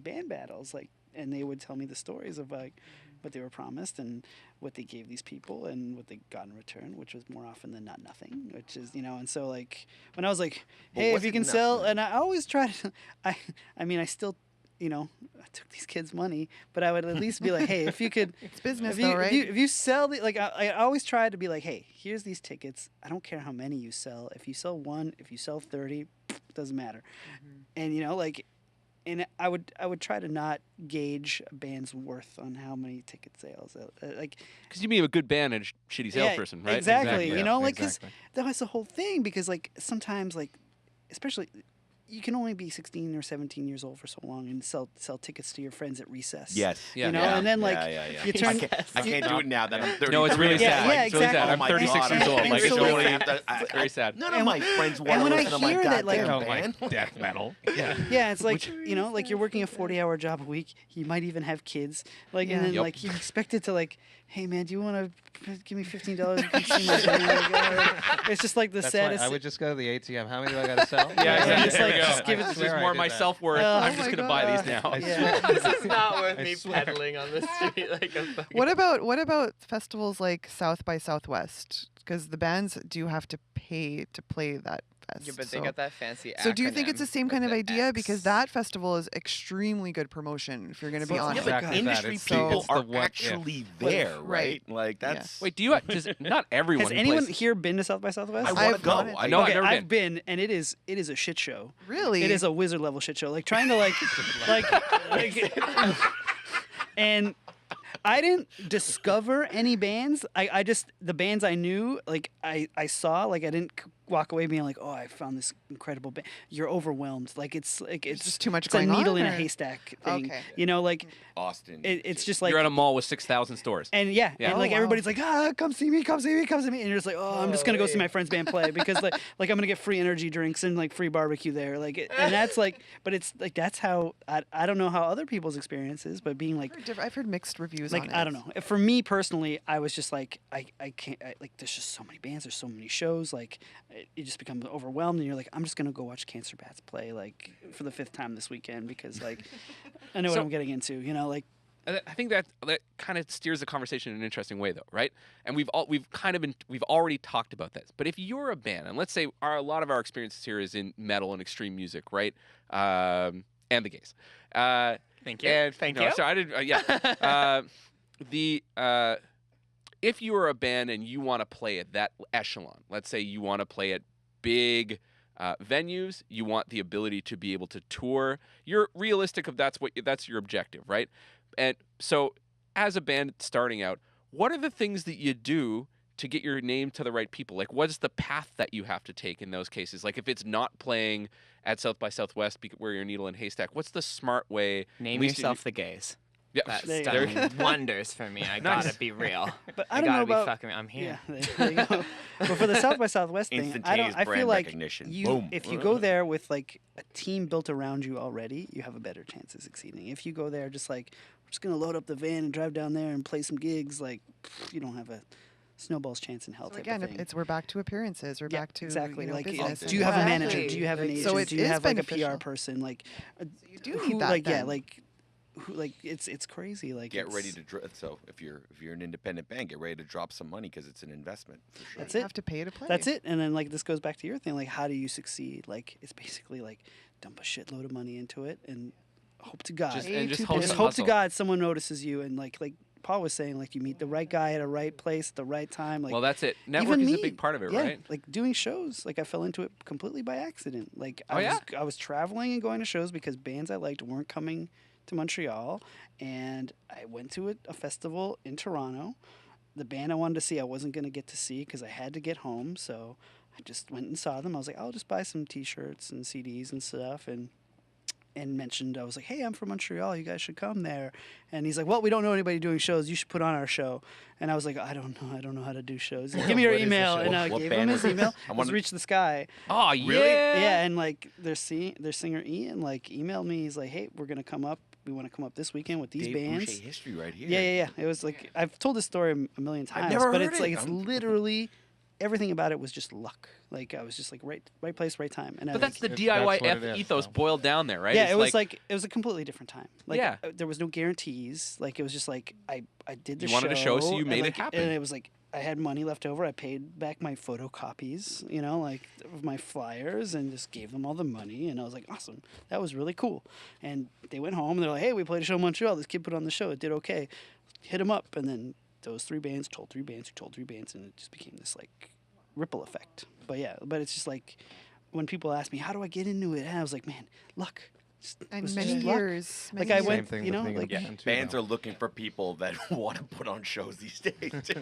band battles, like, and they would tell me the stories of like what they were promised and what they gave these people and what they got in return, which was more often than not nothing, which is, you know. And so like when I was like, But hey, was if you it can sell, nothing? and I always try to, I mean, I still, you know, I took these kids money, but I would at least be like, hey, if you could, It's business, if you, though, right? if you sell the, like, I always try to be like, hey, here's these tickets. I don't care how many you sell. If you sell one, if you sell 30, doesn't matter. And you know, like, and I would try to not gauge a band's worth on how many ticket sales. Like, because you be a good band and a shitty yeah, salesperson, right? Exactly. Yeah, You know, like, 'cause exactly. that was the whole thing. Because like sometimes, like, especially, you can only be 16 or 17 years old for so long and sell tickets to your friends at recess. Yes. Yeah. You know, and then like yeah. you turn. I can't do it now that I'm 30. No, it's really Yeah, sad. yeah, It's really sad. exactly. I'm my 36 God, years old. and Like, so, it's like, really very sad. None of my friends want to when I listen to my hear that, like- goddamn Oh, like band. death metal. Yeah. Yeah, it's like, you know, like you're working a 40-hour job a week. You might even have kids. Like, Yeah. and then Yep. like you expect it to like, hey man, do you want to give me $15 to see my band? Like, it's just like the That's why saddest. I would just go to the ATM. How many do I got to sell? Yeah, Yeah, exactly. just There like- you go. just give it- This is swear I more did my that. self-worth. Oh I'm just my gonna buy these God. now. I Yeah. swear. This is not worth I me swear. pedaling on the street like a fucking. What about festivals like South by Southwest? because the bands do have to pay to play that fest. Yeah, but they got that fancy So do you think it's the acronym, same like kind of the idea? X. Because that festival is extremely good promotion, if you're going to be Yeah, honest. but Exactly that. industry It's the- people it's the are what if. actually Well, there, right. right? Like Yeah. that's. Wait, do you? Does not everyone? Has who anyone plays, here been to South by Southwest? I want I've to go. wanted to. No, I've Okay, never I've been, and it is a shit show. Really? It is a wizard level shit show. Like trying to like and I didn't discover any bands. I just the bands I knew, like I saw, like I didn't walk away being like, oh, I found this incredible band. You're overwhelmed. Like it's just too much it's going a needle on, in a or- haystack thing. Okay. You know, like Austin. it's just like you're at a mall with 6,000 stores. and yeah, Yeah. and like Oh, wow. everybody's like, come see me, come see me, come see me, and you're just like, oh, I'm just gonna go see my friend's band play because like I'm gonna get free energy drinks and like free barbecue there, like, and that's like, but it's like that's how I don't know how other people's experience is, but being like, I've heard mixed reviews like on it. I don't know. For me personally, I was just like, I can't, like there's just so many bands, there's so many shows, like you just become overwhelmed, and you're like, I'm just gonna go watch Cancer Bats play like for the 5th time this weekend because like I know what So- I'm getting into, you know, like. I think that kind of steers the conversation in an interesting way, though, right? And we've already talked about this. But if you're a band, and let's say a lot of our experiences here is in metal and extreme music, right? And the gays. Thank you. And, Thank no, you. So I did. If you are a band and you want to play at that echelon, let's say you want to play at big venues, you want the ability to be able to tour. You're realistic of that's your objective, right? And so, as a band starting out, what are the things that you do to get your name to the right people? Like, what is the path that you have to take in those cases? Like, if it's not playing at South by Southwest, where you're needle and haystack, what's the smart way? Name at least in- yourself the gays. Yeah, That's There you done go. wonders for me. I Nice. gotta be real. But I I don't know gotta be about fucking. I'm here. Yeah, there you go. But for the South by Southwest thing, I Instantaneous I brand feel like recognition. you, Boom. if you go there with like a team built around you already, you have a better chance of succeeding. If you go there just like we're just gonna load up the van and drive down there and play some gigs, like you don't have a snowball's chance in hell. So type again, of thing. we're back to appearances. We're Yeah, back to exactly. you know, Like, business. do you have a manager? Exactly. Do you have an Like, agent? so it do you is have like a beneficial. PR person? Like, You do who, need that. like, yeah, then. like, who, like, it's crazy. Like, Get it's, ready to so if you're an independent band, get ready to drop some money because it's an investment. For sure. That's You it. have to pay to play. That's it. And then like this goes back to your thing. Like, how do you succeed? Like, it's basically like dump a shitload of money into it and hope to God. Just Way and just too hope Just and hope to hustle. God someone notices you and like Paul was saying, like you meet the right guy at a right place at the right time. Like Well, that's it. Network even is me, a big part of it, yeah, right? like doing shows. Like I fell into it completely by accident. Like Oh, yeah? I was traveling and going to shows because bands I liked weren't coming to Montreal, and I went to a festival in Toronto. The band I wanted to see, I wasn't going to get to see because I had to get home. So I just went and saw them. I was like, I'll just buy some T-shirts and CDs and stuff, and mentioned, I was like, hey, I'm from Montreal. You guys should come there. And he's like, well, we don't know anybody doing shows. You should put on our show. And I was like, I don't know how to do shows. He's like, give me your What is the email. show? And I What gave him band his was it? email. I It was wanna- Reach the Sky. Oh, Really? Yeah, and like their singer Ian like emailed me. He's like, hey, we're gonna come up. We want to come up this weekend with these Dave bands. Boucher history right here. Yeah. It was like I've told this story a million times, never but heard it's it. like it's I'm- literally everything about it was just luck. Like I was just like right place, right time. And I But that's was, the That's what DIY it is, ethos so. boiled down there, right? yeah, It's it was like it was a completely different time. Like Yeah. there was no guarantees. Like it was just like I did the You show. wanted a show, so you and, made it like, happen. And it was like I had money left over. I paid back my photocopies, you know, like of my flyers, and just gave them all the money. And I was like, awesome, that was really cool. And they went home and they're like, hey, we played a show in Montreal. This kid put on the show. It did okay. Hit them up, and then those 3 bands told 3 bands who told 3 bands, and it just became this like ripple effect. But yeah, but it's just like when people ask me, how do I get into it? And I was like, man, luck. It And was many just luck. years. Like many I years. went, thing you with know, being in a like band, too, Bands though. are looking for people that want to put on shows these days.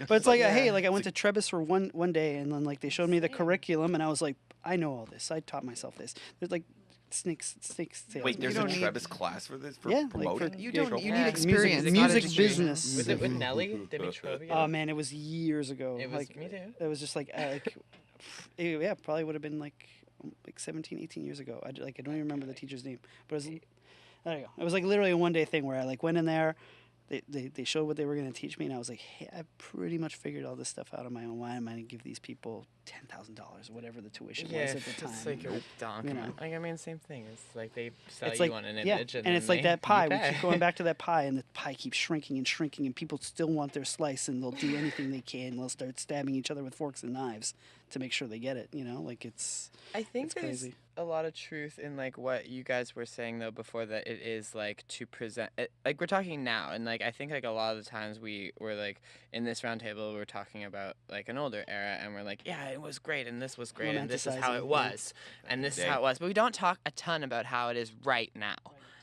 But it's like, Yeah. hey, like I went to Trebas for one day, and then like they showed me the curriculum, and I was like, I know all this. I taught myself this. There's like snakes. Wait, there's You a don't need- Travis class for this for Yeah, like promoting. for- You Yeah, don't. You yeah. need experience. not music industry. business. Was it with Nelly Dimitrovia? Oh man, it was years ago. It was like me too. it was just like yeah, probably would have been like 17, 18 years ago. I don't even remember the teacher's name, but it was, there you go. It was like literally a 1-day thing where I like went in there. they showed what they were going to teach me, and I was like, hey, I pretty much figured all this stuff out on my own. Why am I going to give these people $10,000 or whatever the tuition was at the time? It's like a document. Like, I mean, same thing. It's like they sell It's you like, on an yeah, image, and it's like they- that pie. you We pay. keep going back to that pie, and the pie keeps shrinking and shrinking, and people still want their slice, and they'll do anything they can. They'll start stabbing each other with forks and knives to make sure they get it. You know, like it's. I think It's there's crazy. a lot of truth in like what you guys were saying though before, that it is like to present like we're talking now, and like I think like a lot of the times we were like in this roundtable we're talking about like an older era, and we're like, yeah, it was great and this was great and this is how Romanticizing, it yeah. was and this is how it was, but we don't talk a ton about how it is right now.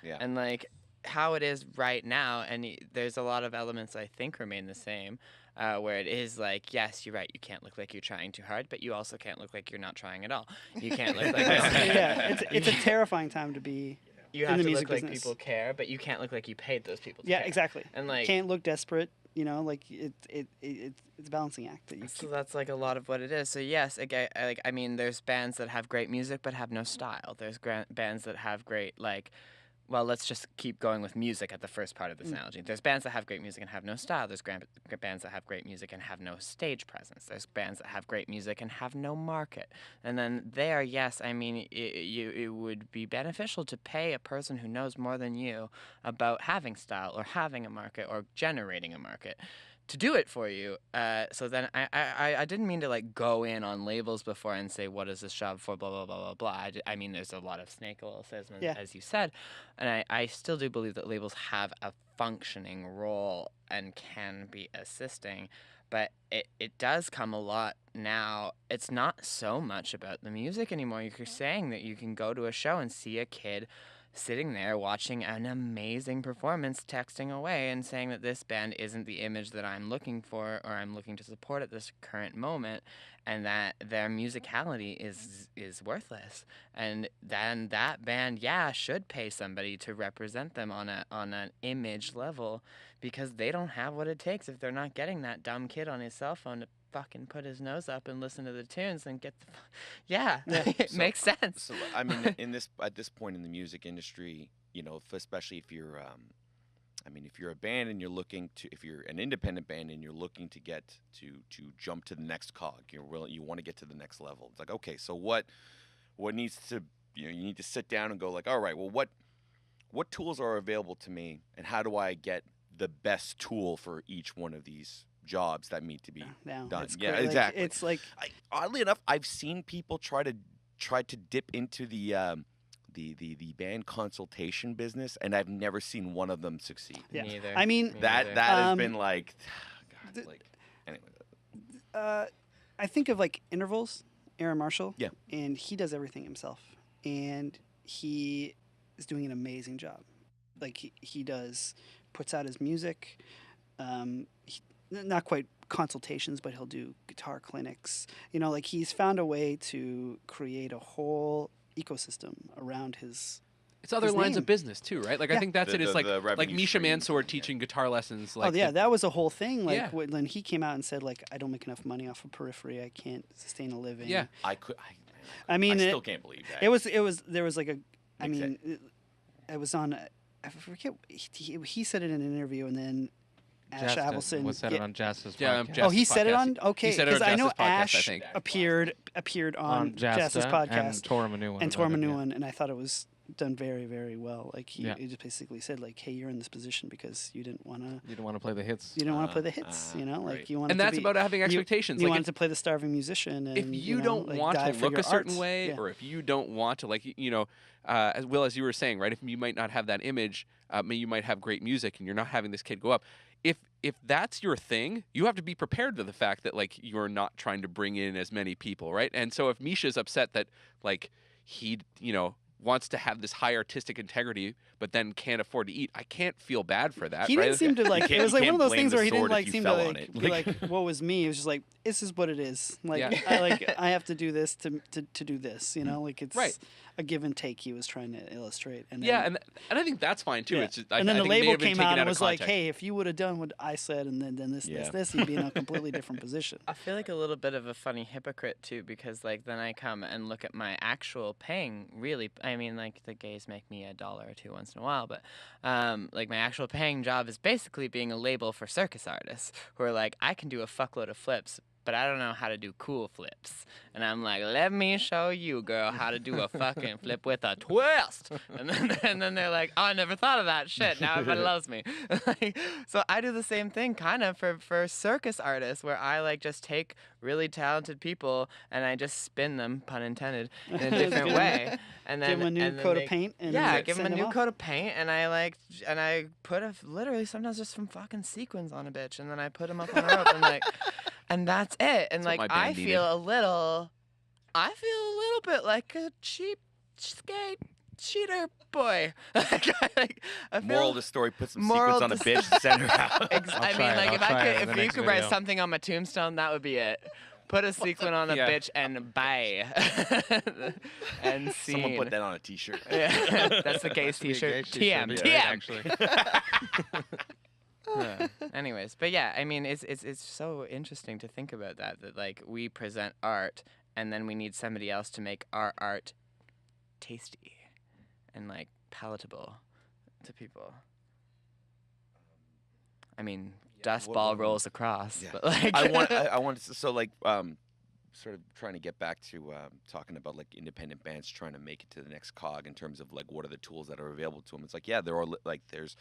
Yeah. And like how it is right now, and there's a lot of elements I think remain the same. Where it is like, yes, you're right, you can't look like you're trying too hard, but you also can't look like you're not trying at all. You can't look like Yeah, it's a terrifying time to be. you in have the to music look like business. people care, but you can't look like you paid those people to Yeah, care. exactly. And like, Can't look desperate. You know, like it's a balancing act that you so keep. that's like a lot of what it is. So yes, I mean, there's bands that have great music but have no style. There's bands that have great like. Well, let's just keep going with music at the first part of this analogy. There's bands that have great music and have no style. There's bands that have great music and have no stage presence. There's bands that have great music and have no market. And then there, yes, I mean, it would be beneficial to pay a person who knows more than you about having style or having a market or generating a market to do it for you. So then I didn't mean to like go in on labels before and say, what is this job for, blah, blah, blah, blah, blah. I mean, there's a lot of snake oil salesmen, Yeah. as you said. And I still do believe that labels have a functioning role and can be assisting. But it does come a lot now. It's not so much about the music anymore. You're saying that you can go to a show and see a kid sitting there watching an amazing performance, texting away and saying that this band isn't the image that I'm looking for or I'm looking to support at this current moment, and that their musicality is worthless. And then that band, yeah, should pay somebody to represent them on an image level, because they don't have what it takes. If they're not getting that dumb kid on his cell phone to fucking put his nose up and listen to the tunes and get the it So- makes sense. So I mean, at this point in the music industry, you know, especially if you're, I mean, if you're a band and if you're an independent band and you're looking to get to jump to the next cog, you want to get to the next level. It's like, okay, so what needs to, you need to sit down and go like, all right, well, what tools are available to me, and how do I get the best tool for each one of these jobs that need to be Now, done? it's Yeah, like, exactly. it's like Oddly enough, I've seen people try to dip into the band consultation business, and I've never seen one of them succeed. Yeah. Neither. I mean, Me That neither. has Um, been like, th- God, like anyway. I think of like Intervals, Aaron Marshall. Yeah. And he does everything himself, and he is doing an amazing job. Like he puts out his music. Not quite consultations, but he'll do guitar clinics. You know, like he's found a way to create a whole ecosystem around his. It's other His lines name. of business too, right? Like I Yeah. think that's it. It's like revenue Misha streams Mansour and- yeah. teaching guitar lessons. Like Oh yeah, the- that was a whole thing. Like Yeah. when he came out and said like, I don't make enough money off of Periphery. I can't sustain a living. Yeah. I mean, still can't believe that. It was there was like a. I Makes mean, it was on. I forget. He said it in an interview, and then Ash Justin Avildsen. was said yeah. it on Jazz's Yeah, podcast. Jazz- Oh, he said it podcast. on. Okay, He said it on because I know Jazz's podcast, I Ash think. appeared on Jazz's Jasta podcast and Tora Manuan. and about Tor it, yeah. Manuan, and I thought it was done very, very well. Like he just basically said, like, "Hey, you're in this position because you didn't want to. You didn't want to play the hits. You didn't want to play the hits. You know, like right. you wanted and to that's be, about having you- expectations. You Like wanted if, to play the starving musician, and if you know, don't like, want die to for look your a certain art. way, Yeah. or if you don't want to, like as Will, as you were saying, right? If you might not have that image, you might have great music, and you're not having this kid go up. If that's your thing, you have to be prepared to the fact that like you're not trying to bring in as many people, right? And so if Misha's upset that like he wants to have this high artistic integrity, but then can't afford to eat, I can't feel bad for that. He right? didn't seem to like. can't- It was you like one of can't those blame things the where he didn't sword if like you seem to fell on like it. be like, "What was me?" It was just like, "This is what it is." Like, Yeah. I have to do this to do this. You know, like it's Right. a give and take. He was trying to illustrate. And Yeah, then, and I think that's fine too. yeah. It's just, and then I the think it may label have been came taken out and of was like, context. "Hey, if you would have done what I said and then this, Yeah. you'd be in a completely different position." I feel like a little bit of a funny hypocrite too, because like then I come and look at my actual paying. Really, I mean, like, the gays make me $1 or $2 once in a while, but, like, my actual paying job is basically being a label for circus artists who are like, I can do a fuckload of flips, but I don't know how to do cool flips. And I'm like, let me show you, girl, how to do a fucking flip with a twist. And then they're like, oh, I never thought of that. Shit, now everybody loves me. Like, so I do the same thing kind of for circus artists, where I, like, just take really talented people and I just spin them, pun intended, in a different way. And then Give them a new coat of paint. And give them a send new off. coat of paint, and I put literally sometimes just some fucking sequins on a bitch, and then I put them up on a rope, and like, and that's it. And That's what like, my I band feel a little bit like a cheap skate cheater boy. Like, I feel Moral of the story: put some Moral sequins on a to- bitch, send her out. I I'll mean, try it. like, I'll if try I it could, in the if you next could write video. something on my tombstone, that would be it. Put a sequin on a Yeah. bitch and bye. And scene. Someone put that on a T-shirt. Yeah, that's the gay's Be a gay t-shirt. t-shirt, TM, yeah, TM. actually. Anyways, but yeah, I mean, it's so interesting to think about that like we present art, and then we need somebody else to make our art tasty and like palatable to people. I mean, dust what- ball what- rolls across, Yeah. but like I want to so like sort of trying to get back to talking about like independent bands trying to make it to the next cog in terms of like what are the tools that are available to them. It's like, yeah, there are like there's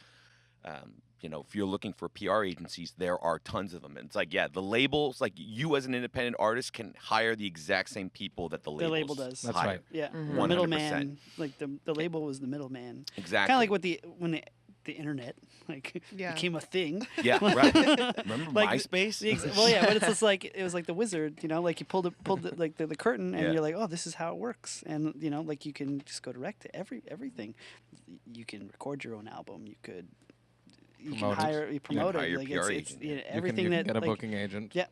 you know, if you're looking for PR agencies, there are tons of them. And it's like, yeah, the labels, like you as an independent artist can hire the exact same people that the label does. That's hire. right. Yeah, Mhm. the 100%. middleman, like the label was the middleman. Exactly. Kind of like with the internet, like Yeah. became a thing. Yeah, right. Remember Like, MySpace? Well, yeah, but it's just like it was like the wizard, you know, like you pulled like the curtain, and Yeah. you're like, oh, this is how it works, and you know, like you can just go direct to everything. You can record your own album. You could. You Promote it. can hire a promoter. hire your Like PR it's agent, you know, yeah. everything you can that get a like, booking agent. Yeah.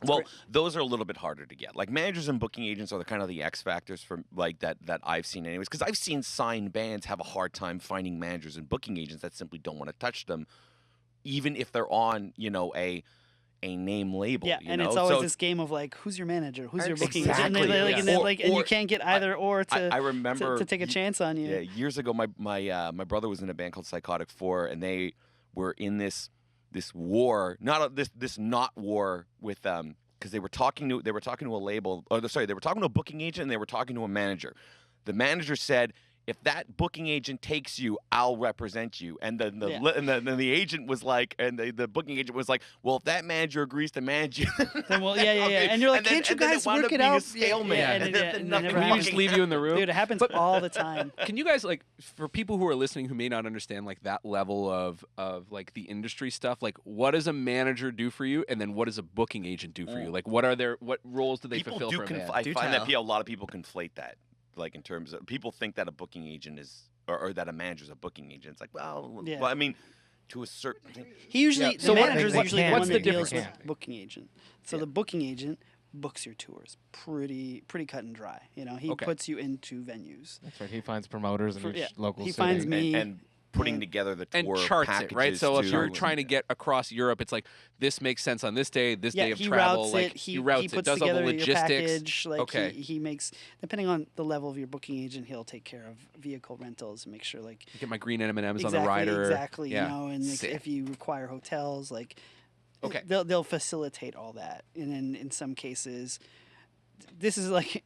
Well, great. those are a little bit harder to get. Like managers and booking agents are the kind of the X factors for like that I've seen anyways. Because I've seen signed bands have a hard time finding managers and booking agents that simply don't want to touch them, even if they're on a name label. Yeah, you and know? it's always So this game of like, who's your manager, who's your booking Exactly, agent, and, they, like, yeah. and, then, Or- like, and you or- can't get either or to I remember to take a chance on you. Yeah, years ago, my brother was in a band called Psychotic 4, and they were in this war, this war with because they were talking to a label. Oh, sorry, they were talking to a booking agent, and they were talking to a manager. The manager said, if that booking agent takes you, I'll represent you. And then the agent was like, and the booking agent was like, well, if that manager agrees to manage you, Then well, yeah. Okay. And you're like, And then- can't you and then guys wound work up it being a out? stalemate. Yeah, And and then it nothing never Can we happens. just leave you in the room? Dude, it happens all the time. Can you guys, like, for people who are listening who may not understand like that level of like the industry stuff, like what does a manager do for you, and then what does a booking agent do for you? Like, what roles do they people fulfill do for a band? I Do find tell. that a lot of people conflate that, like in terms of people think that a booking agent is or that a manager's a booking agent. It's like, well, Yeah. I mean, to a certain. He usually, Yeah, the so what- manager is what usually the can one what's that the deals with difference? booking agent. So the booking agent books your tours pretty cut and dry. You know, he Okay. puts you into venues. That's right. He finds promoters in For- each yeah. local He city. finds me. And putting and- together the and tour charts it, right? packages So if you're to- trying to get across Europe, it's like this makes sense on this day, this day of he travel. routes like it. he routes he it, puts does all the together your logistics. package. Like Okay. he makes, depending on the level of your booking agent, he'll take care of vehicle rentals and make sure like Get my green M&Ms on exactly, the rider. exactly. Yeah. You know, and like, Sick. if you require hotels, like Okay. they'll facilitate all that. And in some cases, this is like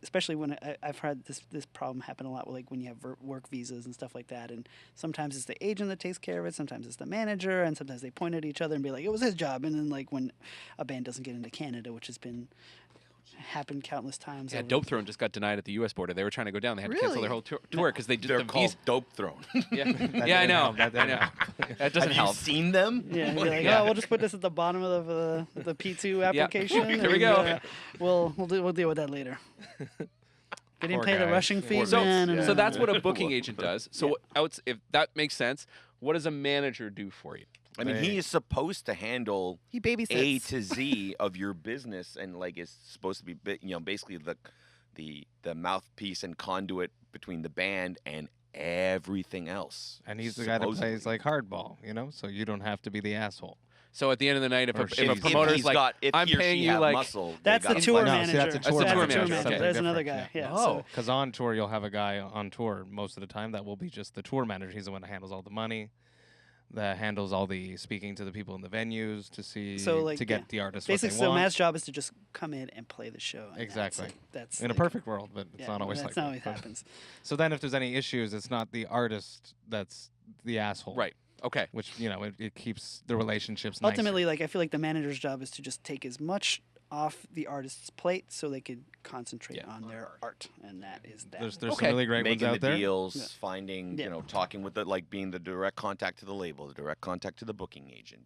especially when I've had this problem happen a lot with like when you have work visas and stuff like that, and sometimes it's the agent that takes care of it, sometimes it's the manager, and sometimes they point at each other and be like, it was his job. And then like when a band doesn't get into Canada, which has happened countless times. Yeah, over- Dope Throne just got denied at the U.S. border. They were trying to go down. They had to cancel Really? their whole tour because they did They're the called visa. Dope Throne. Yeah, That yeah, I didn't know. help. That I didn't know. help. That doesn't Have help. you seen them? Yeah, and be like, Yeah. oh, we'll just put this at the bottom of the P2 application. Here we and, go. We'll deal with that later. They didn't Poor pay the guy. rushing Poor fees, So, man. and- so that's what a booking agent does. So if that makes sense, what does a manager do for you? I mean, he is supposed to handle He babysits. A to Z of your business, and like is supposed to be, basically the mouthpiece and conduit between the band and everything else. And he's the guy that supposedly. plays like hardball, you know, so you don't have to be the asshole. So at the end of the night, if Or a she's- promoter's like, if I'm he or paying she you have like, muscle, they That's the got tour muscle. No, see, manager. that's a tour manager. manager. Okay. There's another Different, guy. yeah. Yeah. Oh. So Because on tour, you'll have a guy on tour most of the time that will be just the tour manager. He's the one that handles all the money, that handles all the speaking to the people in the venues to see So, like, to get yeah. the artists basically, what they so want. Matt's job is to just come in and play the show. And Exactly. That's In a like- perfect world, but it's yeah, not always that's like not that. always But- happens. So then, if there's any issues, it's not the artist that's the asshole, right. Okay. Which it keeps the relationships nicer. Ultimately, like I feel like the manager's job is to just take as much off the artist's plate so they could concentrate on their art, and that is that. There's Okay. some really great ones Making out the there. deals, Yeah. finding, Yeah. talking with being the direct contact to the label, the direct contact to the booking agent,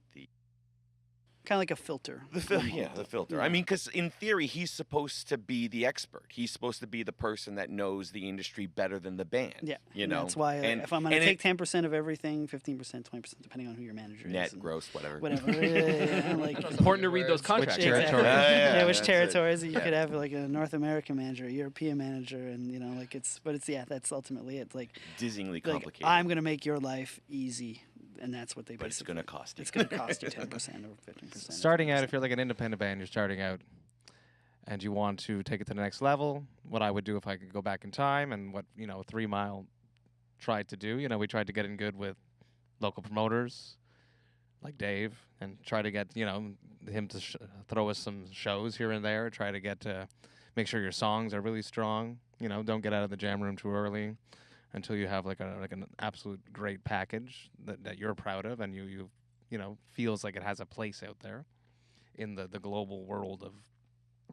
Kind of like a filter. the filter. Yeah. I mean, because in theory, he's supposed to be the expert. He's supposed to be the person that knows the industry better than the band. Yeah, you and know. that's why And- if I'm going to and take 10% of everything, 15%, 20%, depending on who your manager is, net, and gross, whatever. whatever. Yeah, like, Important to read those Which contracts. Which right? territory? Yeah, which that's it. territories you Yeah. could have like a North American manager, a European manager, and that's ultimately it. Like, Dizzyingly like complicated. I'm going to make your life easy, and that's what they. but it's basically- going to cost you. It's going to cost you 10% or 15%. Starting out, if you're like an independent band, you're starting out, and you want to take it to the next level. What I would do if I could go back in time, and what 3 Mile tried to do. We tried to get in good with local promoters, like Dave, and try to get him to throw us some shows here and there. Try to get to make sure your songs are really strong. Don't get out of the jam room too early until you have like an absolute great package that you're proud of, and you feels like it has a place out there in the global world of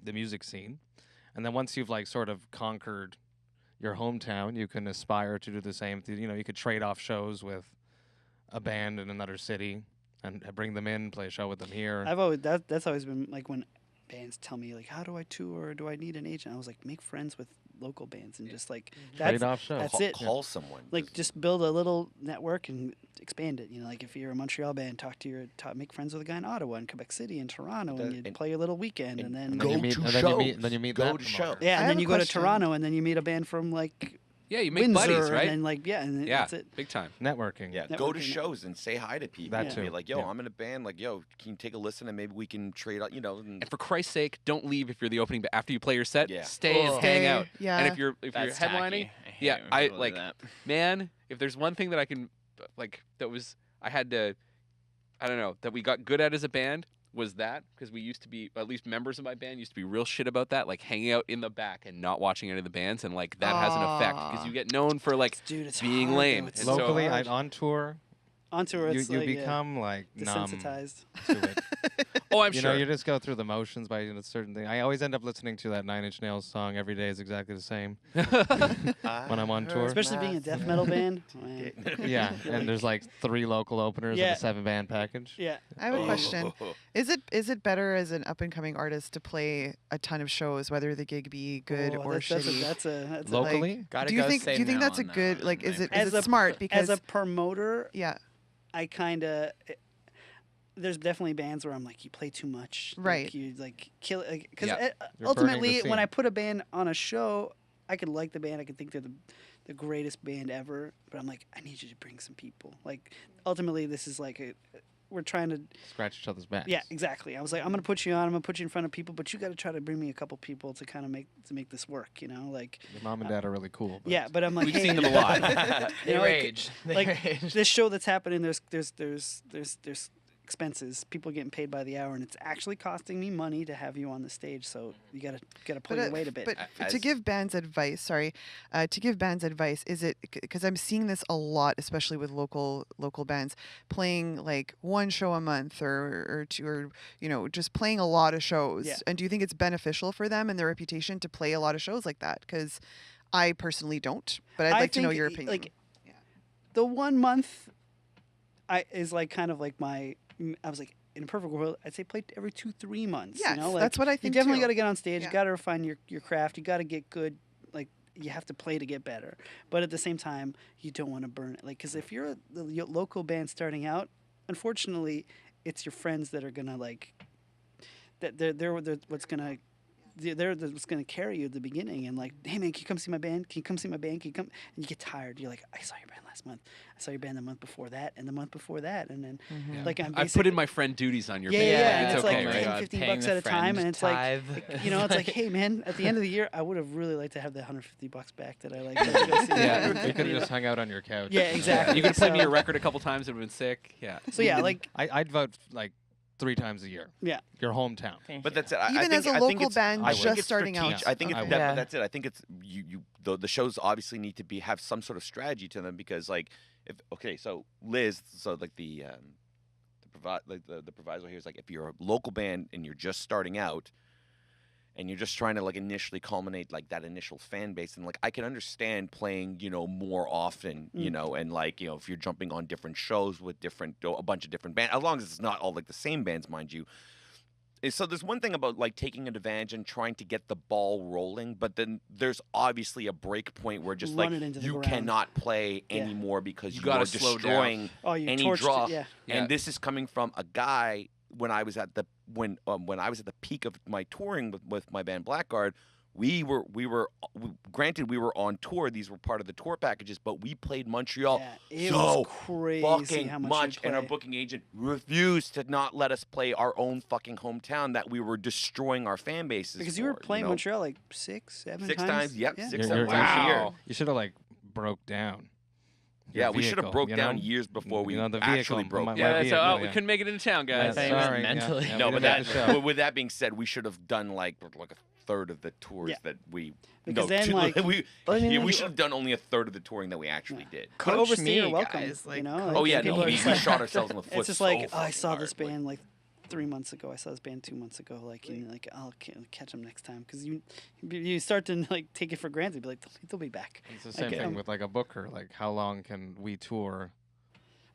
the music scene. And then once you've like sort of conquered your hometown, you can aspire to do the same thing. You could trade off shows with a band in another city and bring them in, play a show with them here. That's always been like when bands tell me like, how do I tour? Do I need an agent? I was like, make friends with local bands and just like Trade off shows. that's Call, it. call someone. Like just build a little network and expand it. Like if you're a Montreal band, make friends with a guy in Ottawa and Quebec City and Toronto, and you play your little weekend, and then go you meet, to and shows. then you meet Go that to promoter. shows. yeah, I and have then a you go to question. Toronto, and then you meet a band from like Yeah, you make Windsor, buddies, right? And then and yeah, that's it. big time. Networking. Yeah, go to Networking. shows and say hi to people. That and too. Be like, yo, Yeah. I'm in a band. Like, yo, can you take a listen and maybe we can trade out, And And for Christ's sake, don't leave if you're the opening. But after you play your set, Yeah. stay and Oh. hang Stay, out. yeah. And if you're That's headlining, tacky. I hate yeah, when I people do like that. man. If there's one thing that I can I had to, I don't know, that we got good at as a band was that, because we used to be, at least members of my band used to be real shit about that, like hanging out in the back and not watching any of the bands, and like that has an effect because you get known for like Dude, it's being hard, lame. though. It's And so Locally, hard. on tour, On tour, you it's like, become like numb desensitized. to it. oh, I'm you sure. know, you just go through the motions by a certain thing. I always end up listening to that Nine Inch Nails song every day is exactly the same. When I'm on tour. Especially being a death metal band. Man. Yeah, and there's like 3 local openers Yeah. and a 7-band package. Yeah. I have a question. Is it better as an up and coming artist to play a ton of shows, whether the gig be good Oh, or shitty? That's a Locally? Gotta do you go think say no that's a on that good one, like is I it think. is it smart because as a promoter, yeah, I kind of there's definitely bands where I'm like, you play too much, Right. Like, you like kill it because Yeah. You're burning ultimately, the when scene. I put a band on a show, I could like the band, I could think they're the greatest band ever, but I'm like, I need you to bring some people. Like ultimately, this is like we're trying to. Scratch each other's backs. Yeah, exactly. I was like, I'm gonna put you on. I'm gonna put you in front of people, but you got to try to bring me a couple people to kind of make this work. Like. Your mom and dad are really cool. But Yeah, but I'm like, We've hey, seen them a lot. They know, like- rage. They like rage. this show that's happening. There's expenses. People getting paid by the hour, and it's actually costing me money to have you on the stage. So you gotta pull your weight a bit. But As- to give bands advice, is it because I'm seeing this a lot, especially with local bands playing like one show a month or two, or just playing a lot of shows. Yeah. And do you think it's beneficial for them and their reputation to play a lot of shows like that? Because I personally don't, but I'd I like to know think, your opinion. Like the 1 month, is like kind of like I was like, in a perfect world, I'd say play every 2-3 months. Yes, Like, that's what I You think definitely too. got to get on stage. Yeah. You got to refine your craft. You got to get good. Like you have to play to get better. But at the same time, you don't want to burn it. Like because if you're the local band starting out, unfortunately, it's your friends that are gonna like that they're what's gonna they're that's going to carry you at the beginning and like, hey man, can you come see my band? Can you come see my band? Can you come? And you get tired. You're like, I saw your band last month. I saw your band the month before that, and the month before that, and then like I've put in my friend duties on your yeah, band. yeah, like, and it's it's okay, like right? 10, 15 Paying bucks the at a time, friend and it's tithe. like, you know, it's like, hey man, at the end of the year, I would have really liked to have the $150 back that I like. To go see. Yeah, you could have just hung out on your couch. Yeah, exactly. You could have played me So- your record a couple times. It would have been sick. Yeah. So yeah, like I'd vote like 3 times a year. yeah. Your hometown. But that's it. I Even think, as a I think local it's, band I think just it's starting out. strategic. I think I it's would. that's it. I think it's the shows obviously need to have some sort of strategy to them because like so Liz, so like the proviso here is like if you're a local band and you're just starting out and you're just trying to like initially culminate like that initial fan base, and like I can understand playing, you know, more often, you know, and like, you know, if you're jumping on different shows with a bunch of different bands, as long as it's not all like the same bands, mind you. So there's one thing about like taking advantage and trying to get the ball rolling, but then there's obviously a break point where just Run like it into the you ground. cannot play Yeah. anymore because You you gotta are slow down. destroying Oh, you any torched draw. it. Yeah. Yeah. And this is coming from a guy when I was at the when I was at the peak of my touring with my band Blackguard. We were granted we were on tour. These were part of the tour packages, but we played Montreal Yeah, it so was crazy fucking how much, much, we and our play. booking agent refused to not let us play our own fucking hometown that we were destroying our fan bases because for, you were playing know? Montreal like 6, 7 6 times. times. Yep, Yeah. 6, You're- 7 you're- times a year. Wow. You should have like broke down. your Yeah, we should have vehicle, broke you down know? years before we You know, the actually vehicle, broke my- down. Yeah. So vehicle, we yeah. couldn't make it into town, guys. Yeah, you Sorry. mentally. Yeah, No, we but didn't make the show. with that being said, we should have done like a third of the tours Yeah. that we. Because no, then, like- we Well, I mean, yeah, we you- should have done only a third of the touring that we actually did. But Coach overstay me, your welcome, guys, like, you know? coach Oh Like, yeah, people no, are we just like- shot ourselves in the foot. It's just so like, I fucking saw hard, this band like 3 months ago. I saw this band 2 months ago. Like, and like I'll catch them next time because you start to like take it for granted. Be like, they'll be back. It's the same get thing 'em. with like a booker. Like, how long can we tour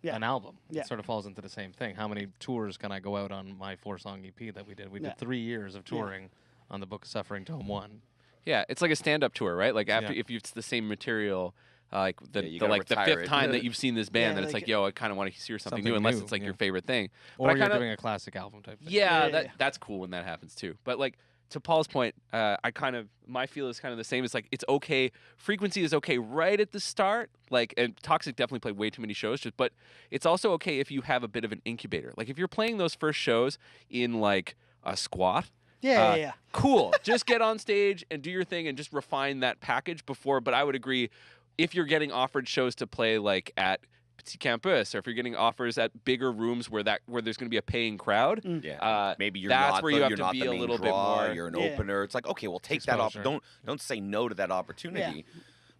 Yeah. an album? Yeah. It sort of falls into the same thing. How many tours can I go out on my 4-song EP that we did? We Yeah. did 3 years of touring on the Book of Suffering Tome 1. Yeah, it's like a stand-up tour, right? Like after Yeah. if it's the same material, like Yeah, the you gotta like the retire 5th it. time that you've seen this band, Yeah, then it's like- like, yo, I kind of want to hear something new, Something unless new, it's like yeah. your favorite thing. Or I you're kinda- doing a classic album type thing. Yeah, Yeah, yeah. that's cool when that happens too. But like to Paul's point, my feel is kind of the same. It's like it's okay. Frequency is okay right at the start. Like, and Toxic definitely played way too many shows. But it's also okay if you have a bit of an incubator. Like if you're playing those first shows in like a squat. Yeah, yeah. Cool. Just get on stage and do your thing and just refine that package before. But I would agree, if you're getting offered shows to play like at Petit Campus, or if you're getting offers at bigger rooms where there's going to be a paying crowd, Yeah, maybe you're that's not. where you the, have you're to not be the a main little bit draw, more- You're an Yeah. opener. It's like, okay, well, take that off. Exposure. Don't say no to that opportunity.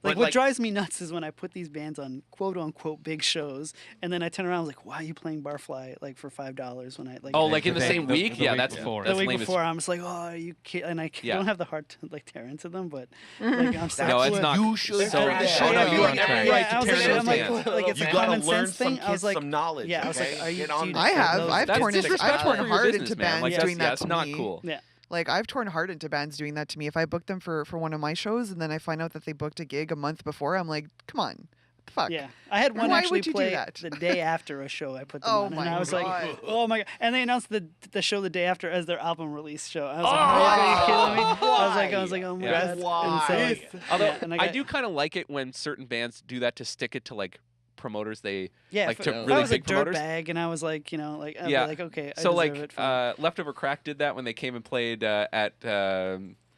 Like But, what drives me nuts is when I put these bands on quote unquote big shows, and then I turn around and was like, "Why are you playing Barfly like for $5 when I like?" Oh, like in the The same week- week? the Yeah, week that's before. the that's week lame as- before, I'm just like, "Oh, are you kidding?" And I Yeah. don't have the heart to like tear into them, but like I'm so No, it's what not. you should so do. yeah, Oh, no, you you have have every every right yeah, to I was tear like, those I'm like, bands. like it's You a gotta common learn sense some thing. I was kids like, some knowledge. yeah, I was like, okay? are you? Get on dude, with I it. have. those- I've That's torn disrespectful I've for torn your hard business, into man. bands Like, doing that that's to not me. cool. Yeah. Like I've torn hard into bands doing that to me. If I book them for one of my shows and then I find out that they booked a gig a month before, I'm like, come on, what the fuck? Yeah, I had one Why actually would you do play that? the day after a show. I put them Oh on, my and I was God. like, "Oh my god!" And they announced the show the day after as their album release show. I was like, Oh, "Are you kidding me?" why? I was like, "Oh my Yeah. god!" Why? And so, Although yeah, and I do kind of like it when certain bands do that to stick it to like promoters. Yeah, like if, to if really I was big like promoters. Dirtbag, and I was like, you know, like, I'd Yeah. be like, okay, I So deserve like it for Leftover Crack did that when they came and played at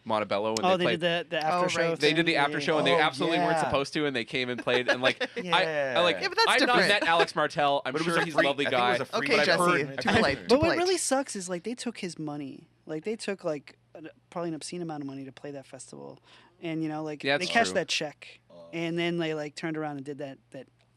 Montebello. When oh, they they played. did the after Oh, show. right. They did thing? the after Yeah, show and they Oh, absolutely weren't yeah. supposed to, and they came and played. And like I like. Yeah, but that's I've not different. met Alex Martel. I'm But it was sure a he's free- a lovely I think it guy. was a free- Okay, but I've Jesse, heard- too I've polite. heard- But Too what polite. really sucks is like they took his money. Like they took like probably an obscene amount of money to play that festival, and you know, like Yeah, they that's cashed true. that check, and then they like turned around and did that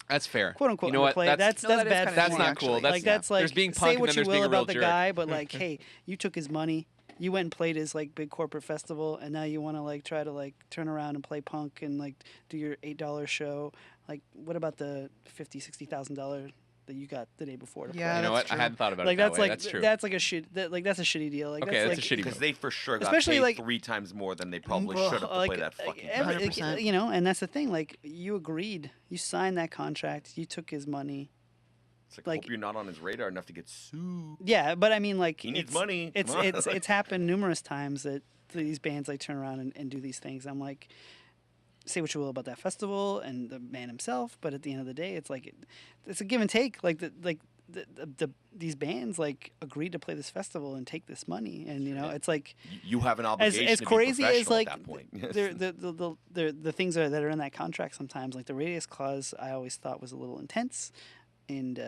That's fair. quote unquote You know what? underplay. That's No, that is bad. kinda That's funny, not actually. cool. That's like that's like there's being say punk and what then you there's will being a real about the jerk. guy, but like, hey, you took his money. You went and played his like big corporate festival, and now you want to like try to like turn around and play punk and like do your $8 show. Like, what about the $50,000-$60,000 that you got the day before to Yeah, You play? know that's what? I true. hadn't thought about Like it that that's way. like That's true. that's like a shit. That's a shitty deal. Like Okay, that's that's like, a shitty Because move. they for sure got Especially, paid like- 3 times more than they probably Well, should have to like, play that fucking every- band. 100%. you know, and that's the thing. Like, you agreed, you signed that contract, you took his money. It's like- hope you're not on his radar enough to get sued. Yeah, but I mean, like, He needs it's- money. It's Come on. it's happened numerous times that these bands like turn around and do these things. I'm like, say what you will about that festival and the man himself, but at the end of the day, it's like it's a give and take. Like these bands like agreed to play this festival and take this money, and you know, it's like you have an obligation as to crazy be as like at that point. the things that are in that contract sometimes, like the radius clause, I always thought was a little intense, and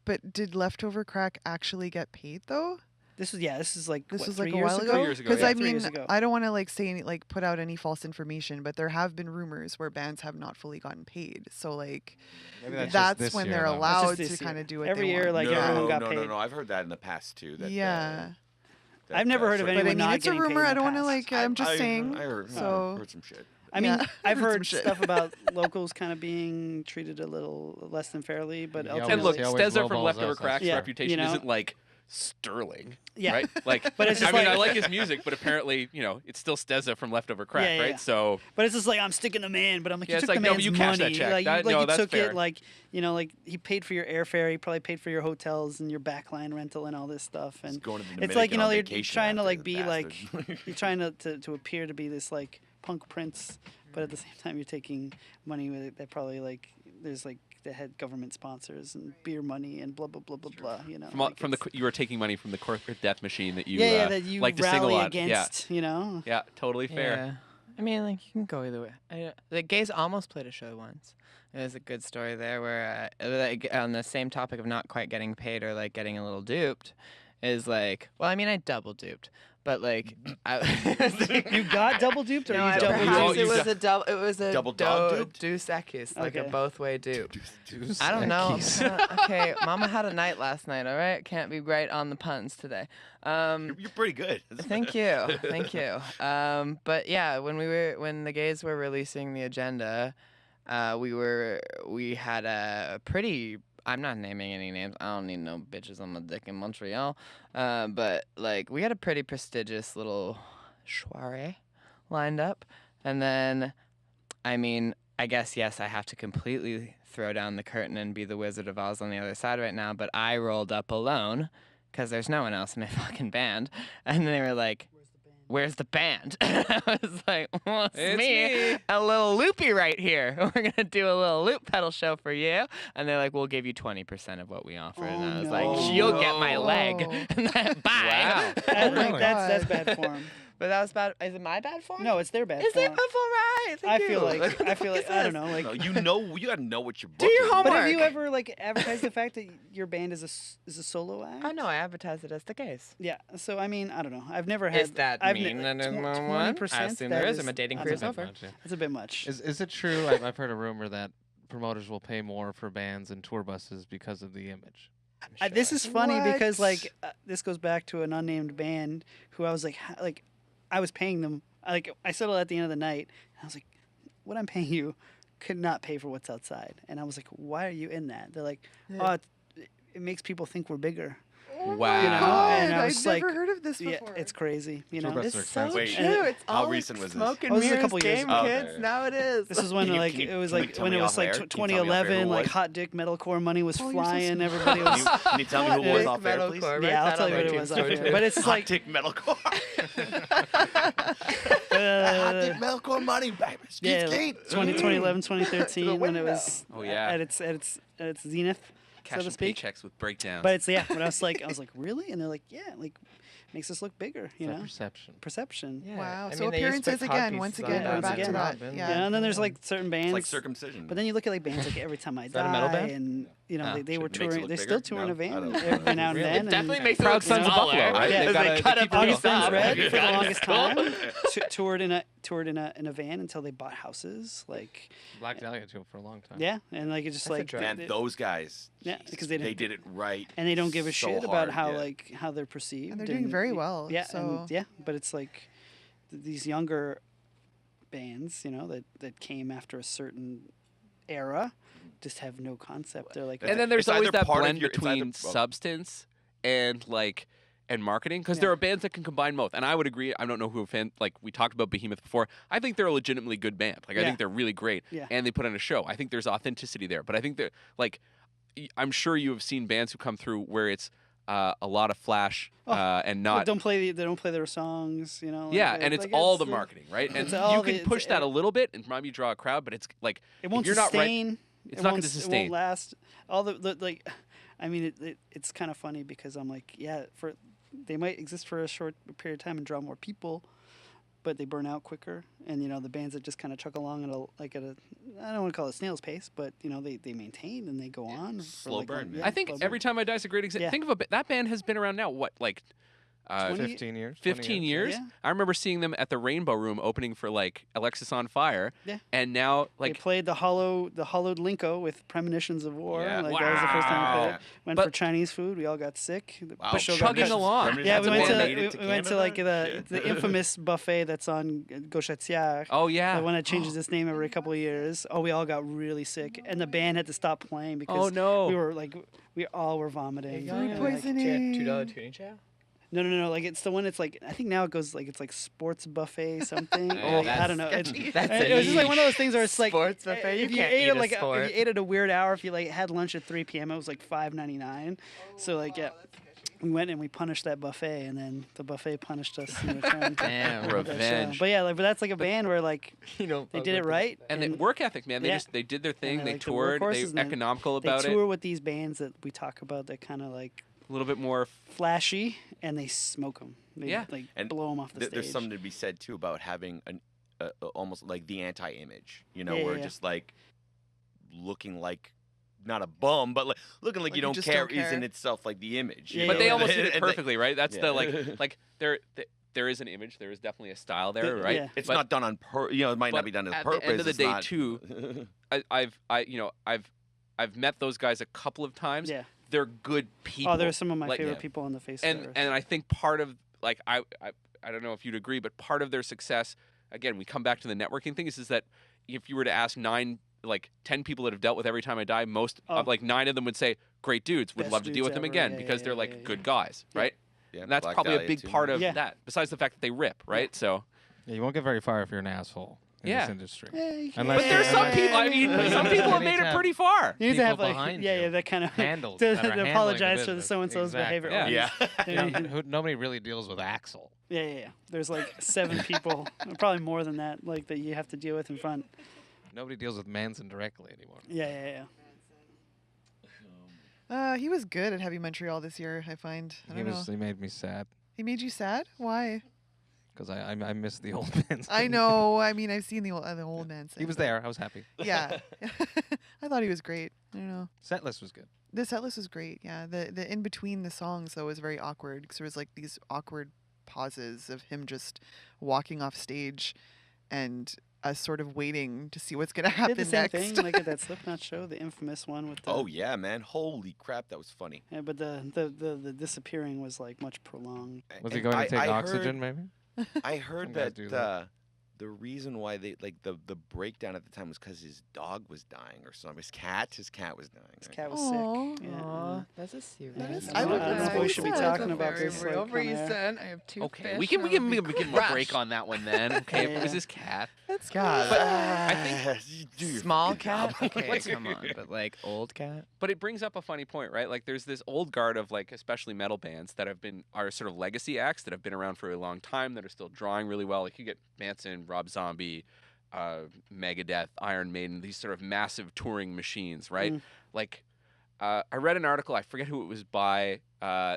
but did Leftover Crack actually get paid though? This is like This what, was 3 like a years while ago. ago. 3 years ago, Because yeah. I 3 mean, years ago. I don't want to like say any, like put out any false information, but there have been rumors where bands have not fully gotten paid. So like Maybe that's just that's this when year, they're though. That's allowed just to this kind year. of do what Every they year, want. like, no, everyone got no, paid. I've heard that in the past too. That, Yeah. I've never heard of certain- But I anyone mean, not it's a getting paid rumor. in I the don't want to past. like. I'm just I saying. heard So some shit. I mean, Yeah, I've heard some heard shit. stuff about locals kind of being treated a little less than fairly, but He ultimately, And look, He always Stezza from lowballs Leftover us, Crack's Yeah, reputation you know? isn't like sterling, yeah, right? Like, But it's just I mean, like- I like his music, but apparently, you know, it's still Stezza from Leftover Crack, Yeah, yeah, right? yeah. So But it's just like I'm sticking the man, but I'm like, Yeah, you it's took like, the no, but man's you cashed that money, check. like, That- you, no, you that's took fair. it, like, you know, like he paid for your airfare, he probably paid for your hotels and your backline rental and all this stuff, He's and going to the it's like, you Dominican know, on you're vacation trying to after like the be like, bastard. you're trying to appear to be this like punk prince, but at the same time you're taking money with it that probably like there's like that had government sponsors and beer money and blah blah blah blah blah. You know, like from the it's- you were taking money from the corporate death machine that you that you like to sing a rally lot. against. You know, Yeah, totally fair. Yeah. I mean, like, you can go either way. The Gays almost played a show once. There's a good story there where, like, on the same topic of not quite getting paid or, like, getting a little duped, is like, well, I mean, I double duped. But, like, you got double duped or No, you I- double perhaps duped? it was a double. It was a Double dog duped? Deus Equis, like a Okay. both-way dupe. I don't know. Okay, Mama had a night last night. All right, can't be right on the puns today. You're pretty good. Thank you, thank you. But yeah, when the Gays were releasing the agenda, we had a pretty. I'm not naming any names. I don't need no bitches on my dick in Montreal. But like we had a pretty prestigious little soiree lined up, and then, I mean, I guess yes, I have to completely throw down the curtain and be the Wizard of Oz on the other side right now. But I rolled up alone because there's no one else in my fucking band, and they were like, "Where's the band?" I was like, "Well, it's me, a little loopy right here. We're gonna do a little loop pedal show for you." And they're like, "We'll give you 20% of what we offer." And I was no. like, "You'll get my leg." Bye. Wow. That's, Really? that's bad form. But that was bad. Is it my bad form? No, it's their bad Is form. their bad form right? I Thank feel you. like What the fuck is I don't this? know, like. No, you gotta know what you're Do booking. your homework. But have you ever like advertised the fact that your band is a solo act? Oh no, I advertised it as the Gays. Yeah. So I mean, I don't know. I've never had. Is that I've mean? ne- that tw- is 20%. I assume that there is. My dating that's career a is bit- over. That's a bit much. Is it true? I've heard a rumor that promoters will pay more for bands and tour buses because of the image. This is funny because What? like this goes back to an unnamed band who I was like I was paying them I settled at the end of the night and I was like, what I'm paying you could not pay for what's outside, and I was like, why are you in that? They're like, oh, it makes people think we're bigger. Oh Wow. my You know, God, and I I've was like, never heard of this Yeah, before. it's crazy. You know, Tour buses are It's so expensive. Wait, true. It's how all recent was this? smoke and Oh, this is a mirrors couple years game, ago. kids. Okay. Now it is. this is when Can you- like can you- it was can you like tell when me it was off like air? Can you tell me off air who 2011, it like was? hot dick metalcore money was Oh, you're so flying. sweet. Everybody Can was. you, can you tell me who it was Dick off air, please? metalcore, Yeah, I'll write tell you that what on it was. iTunes Off Store, air. But it's Hot like dick metalcore. uh, Hot dick metalcore money, baby. yeah, Skeet, like skeet. 2011, 2013 when it was Oh, yeah. at its zenith, so Cashing to speak. paychecks with breakdowns. But it's but I was like really, and they're like, yeah, like makes us look bigger, you It's know, a perception. perception. Yeah. Wow. I So mean, they used to appearances put again, codpieces once on again, Yeah, we're once back to again. that. Robin. Yeah, and then there's like certain bands. It's like circumcision. But then you look at like bands like Every Time I that a metal Die, band? and you know Ah, they were makes it touring. look They're bigger? still touring No, a van I don't- every now and Really? then. It definitely and makes it Proud look Sons of smaller. Buffalo, right? Yeah. They've gotta They cut keep up it August August real. Burns Red You for the got it. longest time. Toured in a van until they bought houses. Like Black Dahlia too for a long time. yeah, and like it's just That's a like drug. Man, those guys. Yeah, Jesus, because they didn't- did it right. and they don't give a so shit about hard, how they're perceived. And they're doing very well. Yeah, So and, yeah, but it's like these younger bands, you know, that came after a certain era, just have no concept. They're like, And then there's It's always either that part of blend your- it's either- between well- substance and and marketing, because Yeah. there are bands that can combine both. And I would agree. I don't know who fan, like we talked about Behemoth before. I think they're a legitimately good band. Like I Yeah. think they're really great, Yeah. and they put on a show. I think there's authenticity there. But I think that I'm sure you have seen bands who come through where it's a lot of flash and They not. don't play their songs, you know. Yeah, and it's all the marketing, right? And it's all you can the- push that a little bit and maybe draw a crowd, but it's like It won't if you're not right, sustain. it's it not won't, going to It sustain. won't last. All the like, I mean, it's kind of funny because I'm like, yeah, they might exist for a short period of time and draw more people, but they burn out quicker. And you know, the bands that just kind of chuck along at a I don't want to call it snail's pace, but you know, they maintain and they go on. slow burn, man. I think slow Every burn. Time I Die is a great example. Yeah. Think of that band has been around now. What 20 15 years. 15 years. Yeah. I remember seeing them at the Rainbow Room opening for like Alexis on Fire. Yeah. And now They like played the hollowed Linko with Premonitions of War. Yeah. Like that was the first time we played Wow. it. Went But- for Chinese food. We all got sick. The Wow. show got chugging cut. along. Yeah, we That's a went band to made it to we went to like Canada? the infamous buffet that's on Gauchetière. Oh yeah. The one that changes its name every couple of years. Oh, we all got really sick, and the band had to stop playing because Oh no. we all were vomiting. Food and, like, poisoning. $2 tuning chow. No. Like it's the one. It's like I think now it goes like it's like sports buffet something. Oh, I don't know. that's- It's, that's it a was just like one of niche. those things where it's like Sports buffet? You If you can't ate eat it a like sport. if you ate at a weird hour, if you like had lunch at 3 p.m., it was like $5.99. So like yeah. We went and we punished that buffet, and then the buffet punished us in return. Damn. with that show. Revenge. But yeah, like, but that's like a band where like You know, they did it right, and the work ethic, man. They did their thing. and They like the toured. They workhorses, were and then economical they about it. tour with these bands that we talk about that kind of like A little bit more. flashy, and they smoke them. They Yeah. like And blow them off the stage. There's something to be said too about having an almost like the anti-image, you know, Yeah, where yeah. just like looking like not a bum, but like looking like Like you you don't just care don't care. is in itself like the image. Yeah, you But know? they yeah. almost did it And they- perfectly, right? That's the Yeah. like there is an image. There is definitely a style The- there, right? yeah. It's But not done on it might but not be done on at purpose. the end of the it's day, not- too, I've met those guys a couple of times. Yeah. They're good people. Oh, they're some of my Like, favorite yeah. people on the face of and the earth. and I think part of like I don't know if you'd agree, but part of their success, again, we come back to the networking thing, is that if you were to ask 10 people that have dealt with Every Time I Die, most of Oh. like 9 of them would say, "Great dudes, would Best love to deal dudes with them ever. again," Yeah, because yeah, they're yeah, like yeah, good yeah. guys, Yeah. right? Yeah, And that's Black probably a Dahlia big too, part man. of Yeah. that. Besides the fact that they rip, right? So Yeah, you won't get very far if you're an asshole in Yeah. this industry. Yeah, you can- Unless but there's some Yeah. people. I mean, Yeah. some people have You need made to it have pretty far. You need to people have like behind yeah, you. that kind of Handles to, that are handling the apologize for the business. so and so's Exactly. behavior. Yeah. Yeah. Nobody really deals with Axel. Yeah. There's like 7 people, probably more than that, like that you have to deal with in front. Nobody deals with Manson directly anymore. Yeah. He was good at Heavy Montreal this year, I find. I don't know. He made me sad He made you sad? Why? because I miss the old Manson. I know. I mean, I've seen the old man. He was there. I was happy. Yeah. I thought he was great. I don't know. Set list was good. The set list was great. Yeah. The in between the songs though was very awkward because there was like these awkward pauses of him just walking off stage and us sort of waiting to see what's gonna Did happen the same next. thing like at that Slipknot show, the infamous one with the Oh yeah, man! Holy crap, that was funny. yeah, but the disappearing was like much prolonged. Was he And going to take I oxygen? Heard, Maybe. I heard Some guys that, do that. The reason why they like the breakdown at the time was because his dog was dying or something. His cat was dying. His right? cat was Aw. sick. Yeah. Aw, that's a serious. That is- I don't know if we should be sad. talking about Very this. real Like, on air. reason. I have two Okay, fish we can and give I'll be him a break crushed. on that one then. Okay, if it was Yeah. his cat. That's God. But I think You do your Small fucking job. cat? Okay, come on. But like old cat? But it brings up a funny point, right? Like there's this old guard of like especially metal bands that are sort of legacy acts that have been around for a long time that are still drawing really well. Like you get Manson, Rob Zombie, Megadeth, Iron Maiden, these sort of massive touring machines, right? Mm. Like I read an article, I forget who it was by.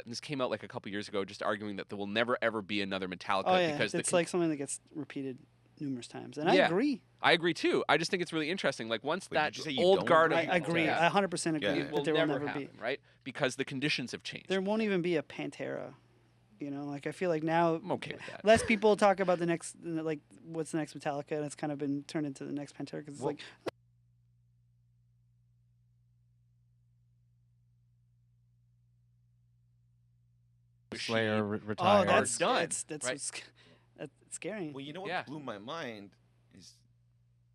This came out like a couple years ago, just arguing that there will never ever be another Metallica Oh yeah, because it's like something that gets repeated numerous times, and Yeah. I agree. I agree too. I just think it's really interesting. Like once Wait, that did you say you old don't guard agree? of I agree. Yeah. I 100% agree. Yeah. It will That there will never never happen, be. right? Because the conditions have changed. There won't even be a Pantera. You know, like I feel like now I'm okay with that. less people talk about the next, like what's the next Metallica, and it's kind of been turned into the next Pantera because it's Well, like Slayer Machine. retired. oh, that's done, that's right? that's scary. Well, you know what Yeah. blew my mind is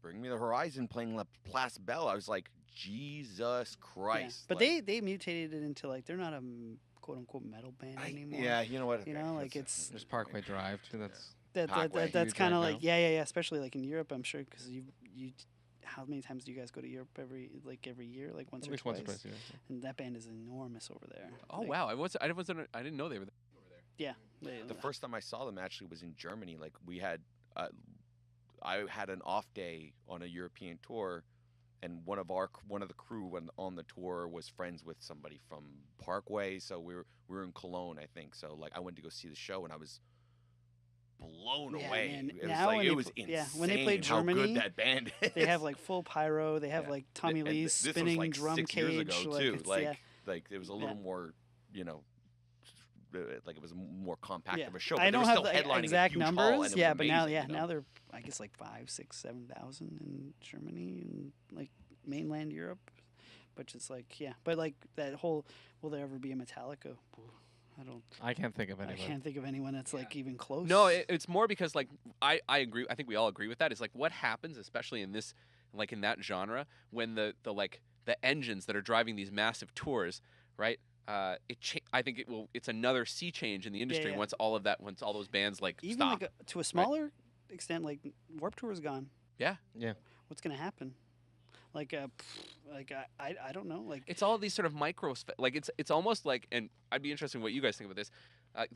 Bring Me the Horizon playing La Place Belle. I was like, Jesus Yeah. Christ! But like, they mutated it into like they're not a quote unquote metal band anymore. yeah, you know what? You Okay, know, like, that's- it's- There's Parkway Drive too. That's that's Parkway. kind Huge of right like now. yeah, especially like in Europe, I'm sure because you how many times do you guys go to Europe every year, like once At or least twice? once or twice a year. And that band is enormous over there. Oh Like, wow, I didn't know they were there. Yeah. The first time I saw them actually was in Germany. Like we had, I had an off day on a European tour, and one of the crew on the tour was friends with somebody from Parkway. So we were in Cologne, I think. So like I went to go see the show, and I was blown Yeah, away. man. It was Now like when it they was pl- insane yeah, when they played how Germany, good that band is. They have like full pyro. They have Yeah. like Tommy And Lee's this spinning was like drum 6 cage. years ago like, too. it's- Like yeah. like it was a little more, like it was more compact Yeah. of a show. I but they don't were have still the headlining a exact huge hall, and numbers. it was Yeah, but now, amazing, now they're I guess like 5, 6, 7,000 in Germany and like mainland Europe, which is like but like that whole will there ever be a Metallica? I can't think of I anyone. can't think of anyone that's like even close. No, it's more because like I agree. I think we all agree with that. Is like what happens, especially in this, like in that genre, when the engines that are driving these massive tours, right? I think it's another sea change in the industry yeah. once all those bands like even stop. like to a smaller extent, like Warped Tour is gone. Yeah. What's gonna happen? Like I don't know. Like It's all these sort of like it's almost like, and I'd be interested in what you guys think about this.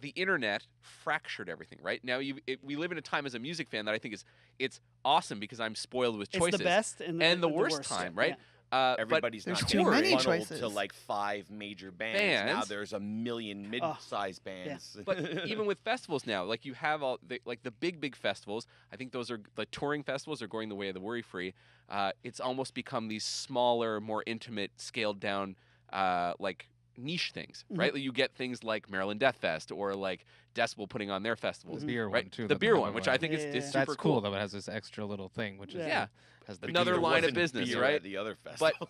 The internet fractured everything, right? Now we live in a time as a music fan that I think it's awesome because I'm spoiled with choices. it's the best and the worst time, right? Everybody's there's not too getting many funneled choices. to like 5 major bands. Now Bands. there's a million mid-sized bands. But even with festivals now, like you have all the big festivals. I think those are the touring festivals are going the way of the worry free. It's almost become these smaller, more intimate, scaled down, like niche things, right? Like you get things like Maryland Death Fest or like Decibel putting on their festivals, The beer right? one too. The that they beer have one, on which the I line. think is Yeah. super That's cool though. It has this extra little thing, which is Yeah. has the Because Another there line of wasn't business, beer right? At the other festivals.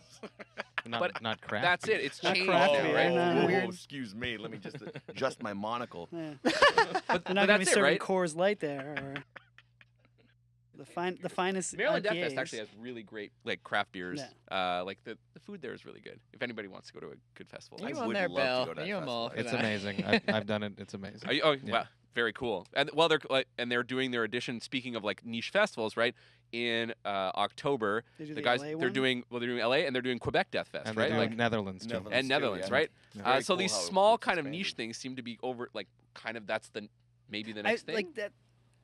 but not craft. That's it. It's Not changed craft now, beer, right? no. Weird. Excuse me. Let me just adjust my monocle. yeah. But They're not gonna be that's it, serving right? Coors Light there or the finest. Maryland Death Fest IPAs. actually has really great like craft beers. Like the food there is really good. If anybody wants to go to a good festival, I You on would there, love to Bill. go to that You am all festival. for It's that. amazing. I've done it. It's amazing. Yeah. Wow, very cool. And well, they're doing their edition. Speaking of like niche festivals, right? In October, They do the the guys LA they're one? doing LA and they're doing Quebec Death Fest, And right? they're Like doing Netherlands too. Netherlands. and too, Netherlands, yeah. right? Very So cool these how small it's kind of niche expanded. things seem to be over, like kind of that's maybe the next thing. Like that.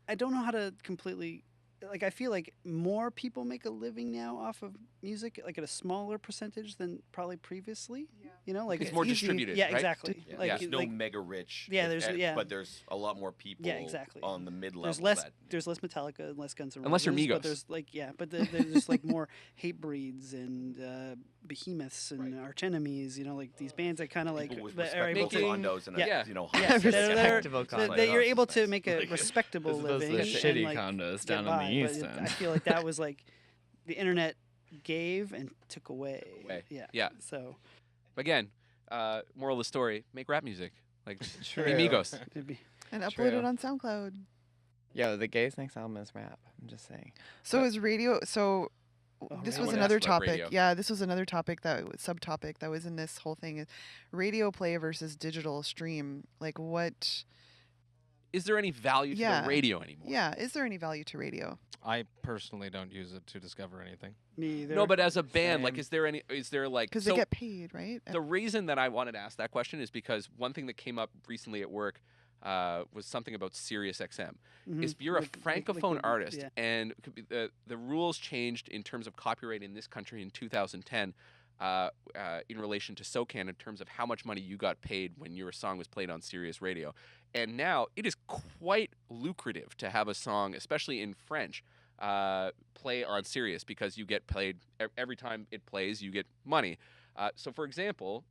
I don't know how to completely. Like I feel like more people make a living now off of music, like at a smaller percentage than probably previously. Yeah. You know, like It's more easy- distributed, Yeah, right? exactly. Yeah, Like, there's no like mega rich. Yeah, there's- yeah. But there's a lot more people. Yeah, exactly. On the mid level. there's less. There's less Metallica and less Guns N' Roses. Unless you're But Migos. there's like but there's just like more hate breeds and behemoths and arch enemies. You know, like these bands that kind of like people with that are able respectable to. condos and Yeah. you know. Yeah, high they're- standards. Respectable Just condos. that you're us, able to nice. make a respectable As opposed to living. the shitty and, like, condos get down in by, the but East I End. feel like that was like the internet gave and took away. Yeah. Yeah. So Again, moral of the story: make rap music, like True. Migos. it'd be And upload True. it on SoundCloud. Yo, the Gays next album is rap. I'm just saying. So is radio. So Oh, this radio. was Someone another asked about topic. radio. Yeah, this was another topic subtopic that was in this whole thing is radio play versus digital stream. Like what? Is there any value to Yeah. the radio anymore? Yeah, is there any value to radio? I personally don't use it to discover anything. me either. No, but as a band, like, Same. is there like Because so they get paid, right? the reason that I wanted to ask that question is because one thing that came up recently at work was something about Sirius XM. Mhm. If you're a Like francophone the- artist yeah. and the rules changed in terms of copyright in this country in 2010 in relation to SOCAN in terms of how much money you got paid when your song was played on Sirius Radio. And now it is quite lucrative to have a song, especially in French, play on Sirius because you get paid every time it plays, you get money. So for example,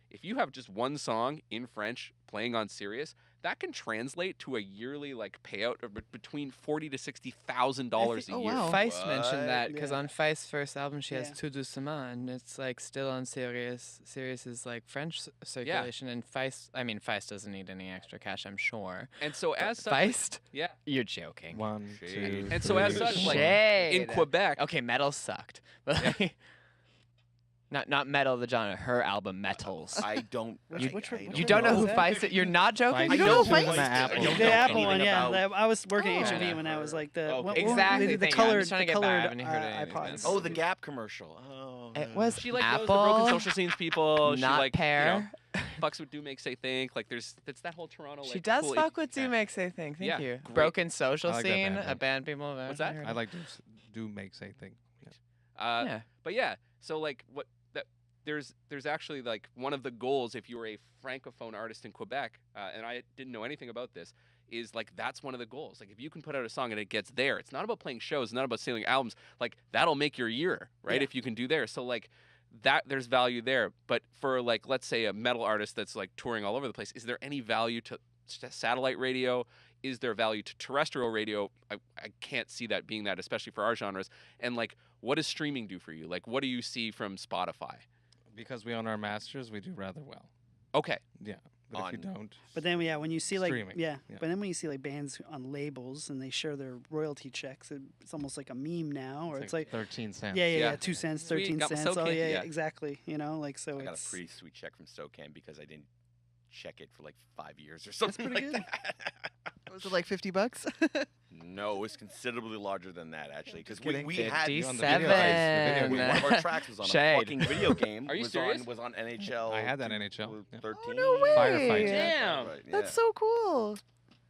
if you have just one song in French playing on Sirius, that can translate to a yearly like payout of between $40,000 to $60,000 a oh, year. wow. Feist mentioned that because Yeah. on Feist's first album, she has Yeah. Tout Doucement, and it's like still on Sirius. Sirius is like French circulation, and Feist doesn't need any extra cash, I'm sure. And so But as such, Feist, yeah. you're joking. 1, Shade. 2, And so as 3. such, like, Shade. in Quebec, Okay, metal sucked, but like, Not metal, the genre. Her album, Metals. I don't. Which I one- You don't know who that? Feist it? You're not joking? Feist You don't know is Feist? the Apple. I don't The know Apple anything one, yeah. about- I was working at Oh. H&B when I was like the Okay. what- what- Exactly, the thank you. I'm colored just trying to the get back. I colored haven't heard any of these iPods. bands. Oh, the Gap commercial. Oh. It was She like Apple. knows the broken social scenes people. She Not like Pear. fucks with Do Make Say Think. Like it's that whole Toronto. She like, does cool fuck with yeah. Do Make Say Think. Thank Yeah, you. great. Broken Social I like that Scene, band, yeah. a band people have What's that? heard I of. like to do make say thing. Yeah. Yeah. But yeah, so like what that there's actually like one of the goals if you were a francophone artist in Quebec, and I didn't know anything about this, is like that's one of the goals. Like if you can put out a song and it gets there, it's not about playing shows, it's not about selling albums. Like that'll make your year, right? Yeah. If you can do there. So like that there's value there. But for like let's say a metal artist that's like touring all over the place, is there any value to satellite radio? Is there value to terrestrial radio? I can't see that being that, especially for our genres. And like, what does streaming do for you? Like, what do you see from Spotify? Because we own our masters, we do rather well. Okay. Yeah. But if you On- don't, But then when you see like Streaming, yeah, yeah. but then when you see like bands on labels and they share their royalty checks, it's almost like a meme now, or it's like 13 cents. yeah, Yeah. 2 cents, Sweet, 13 got my cents. Oh SoCan, yeah, yeah. exactly. You know, like so I got it's a pretty sweet check from SoCan because I didn't check it for like 5 years or something pretty like good. that. Was it like $50? No, it was considerably larger than that actually because Just we kidding. had 57. one of our tracks was on Shade. a fucking video game. Are you was serious? was on NHL. I had that NHL, yeah. 13. Oh, no way. Firefight. Damn. Right, yeah. That's so cool.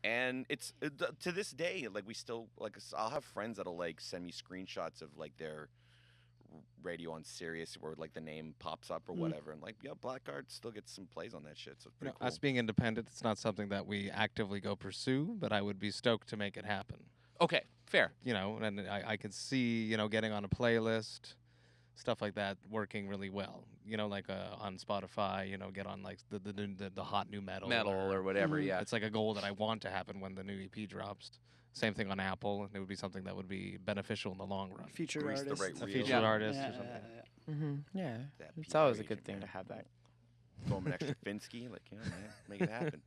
And it's to this day, like we still like I'll have friends that'll like send me screenshots of like their radio on Sirius where like the name pops up or whatever, and like yeah, Blackguard still gets some plays on that shit, so it's You know, pretty cool. us being independent, it's not something that we actively go pursue, but I would be stoked to make it happen. Okay. Fair. You know, and I could see, you know, getting on a playlist, stuff like that, working really well. You know, like on Spotify, you know, get on like the hot new metal. Or whatever. Mhm. Yeah. It's like a goal that I want to happen when the new EP drops. Same thing on Apple, and it would be something that would be beneficial in the long run. featured Grease the artist. right A reel. featured Yeah. artist Yeah, or something. Yeah. That It's PR always a good agent, thing man. to have that. Throw 'em an extra Finsky, like yeah, man, make it happen.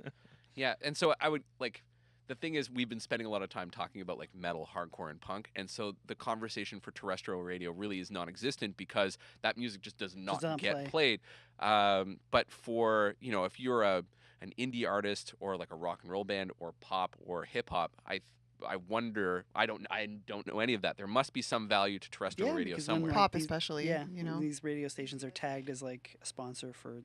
Yeah. And so I would like. The thing is, we've been spending a lot of time talking about like metal, hardcore, and punk, and so the conversation for terrestrial radio really is non-existent because that music just does not not get play. played. But for if you're an indie artist or like a rock and roll band or pop or hip hop, I wonder. I don't know any of that. There must be some value to terrestrial Yeah, radio because when, somewhere. like, Pop these- especially, Yeah, you know. these radio stations are tagged as like a sponsor for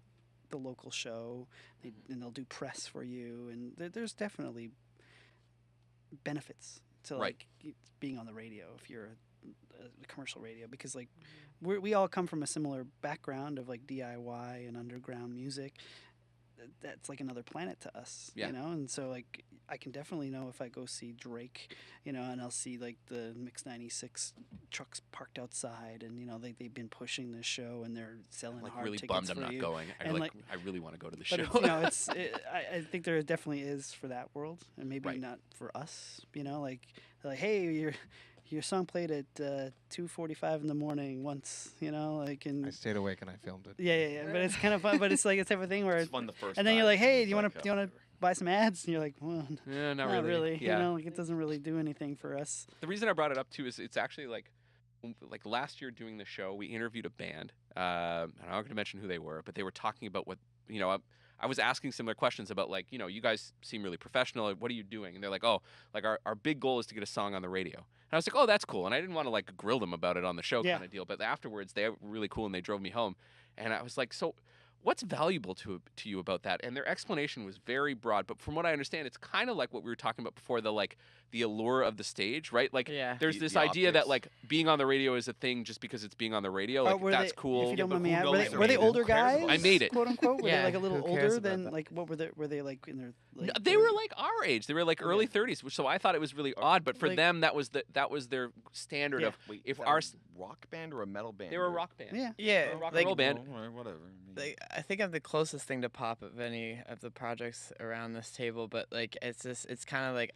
the local show, and they'll do press for you, and there's definitely benefits to Right. like being on the radio if you're a commercial radio, because like we all come from a similar background of like DIY and underground music. That's like another planet to us, Yeah. you know. And so like I can definitely know if I go see Drake, you know, and I'll see like the Mix 96 trucks parked outside, and you know they've been pushing this show and they're selling Like hard really tickets bummed I'm for not you. going. And, I really want to go to the But show. it's, you know, I think there definitely is for that world, and maybe Right. not for us. You know, like hey, your song played at 2:45 in the morning once. You know, like and I stayed awake and I filmed it. yeah. But it's kind of fun. But it's like a type of thing where It's fun the first and then time, you're like, hey, it's do you want like, to whatever. buy some ads? And you're like, well, yeah, not not really. really. Yeah. You know, like it doesn't really do anything for us. The reason I brought it up too is it's actually like last year doing the show, we interviewed a band. I'm not going to mention who they were, but they were talking about what I was asking similar questions about like you guys seem really professional. What are you doing? And they're like, oh, like our big goal is to get a song on the radio. And I was like, oh, that's cool. And I didn't want to like grill them about it on the show Yeah. kind of deal. But afterwards, they were really cool and they drove me home. And I was like, so what's valuable to you about that? And their explanation was very broad, but from what I understand, it's kind of like what we were talking about before, the allure of the stage, right? Like Yeah. there's The- this the idea that optics. like being on the radio is a thing just because it's being on the radio. Like were that's they, cool. If you don't but mind me who asking, knows were they or older who cares guys? about I made it. quote unquote. Were Yeah, they like a little who cares older about than that? like what were they like in their? No, Like, they were like our age. They were like early Okay. 30s, so I thought it was really odd. But for Like- them, that was their standard Yeah. of Wait, if is that our a rock band or a metal band? they were a or- rock band. Yeah. Yeah, Or a rock and like, roll band. Well, whatever. like, I think I'm the closest thing to pop of any of the projects around this table, but like it's kind of like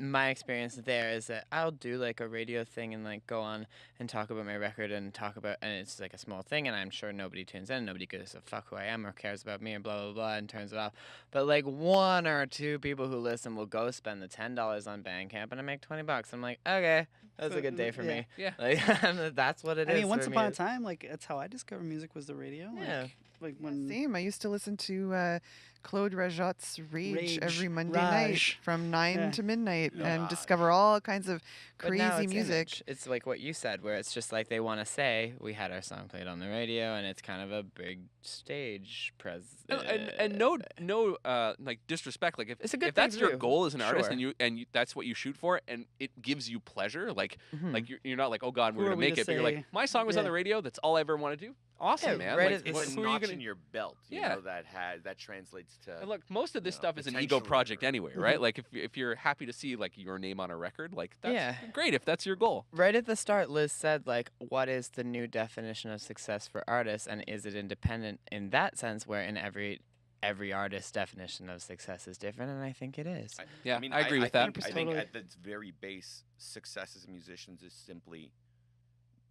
my experience there is that I'll do like a radio thing and like go on and talk about my record and it's like a small thing, and I'm sure nobody tunes in, nobody gives a fuck who I am or cares about me or blah blah blah and turns it off. But like 1 or 2 people who listen will go spend the $10 on Bandcamp and I make $20. I'm like, okay, that's a good day for me. Yeah. Like, that's what it is. I mean, once for upon me. a time, like that's how I discovered music was the radio. Yeah. Like when Same. I used to listen to Claude Rajot's Rage every Monday Raj. night from 9 Yeah. to midnight and Raj. discover all kinds of But now crazy it's music. image. It's like what you said, where it's just like they want to say we had our song played on the radio, and it's kind of a big stage And no like disrespect. Like It's a good if that's thing your to do. goal as an artist Sure. and you that's what you shoot for and it gives you pleasure, like Mhm. like you're not like, oh God, Who we're are gonna we make to it, but you're like, say- my song was on Yeah. the radio. That's all I ever want to do. Awesome, Yeah, man. right, Like, it's It's who a are you notch gonna? in your belt, you Yeah. know, that translates to. And look, most of this you know, stuff is an ego potentially project or- anyway, right? Like if you're happy to see like your name on a record, like that's Yeah. great if that's your goal. Right at the start, Liz said, like, what is the new definition of success for artists, and is it independent in that sense, where in every artist's definition of success is different, and I think it is. Yeah, I agree with that. Think, I think Totally. at its very base, success as musicians is simply,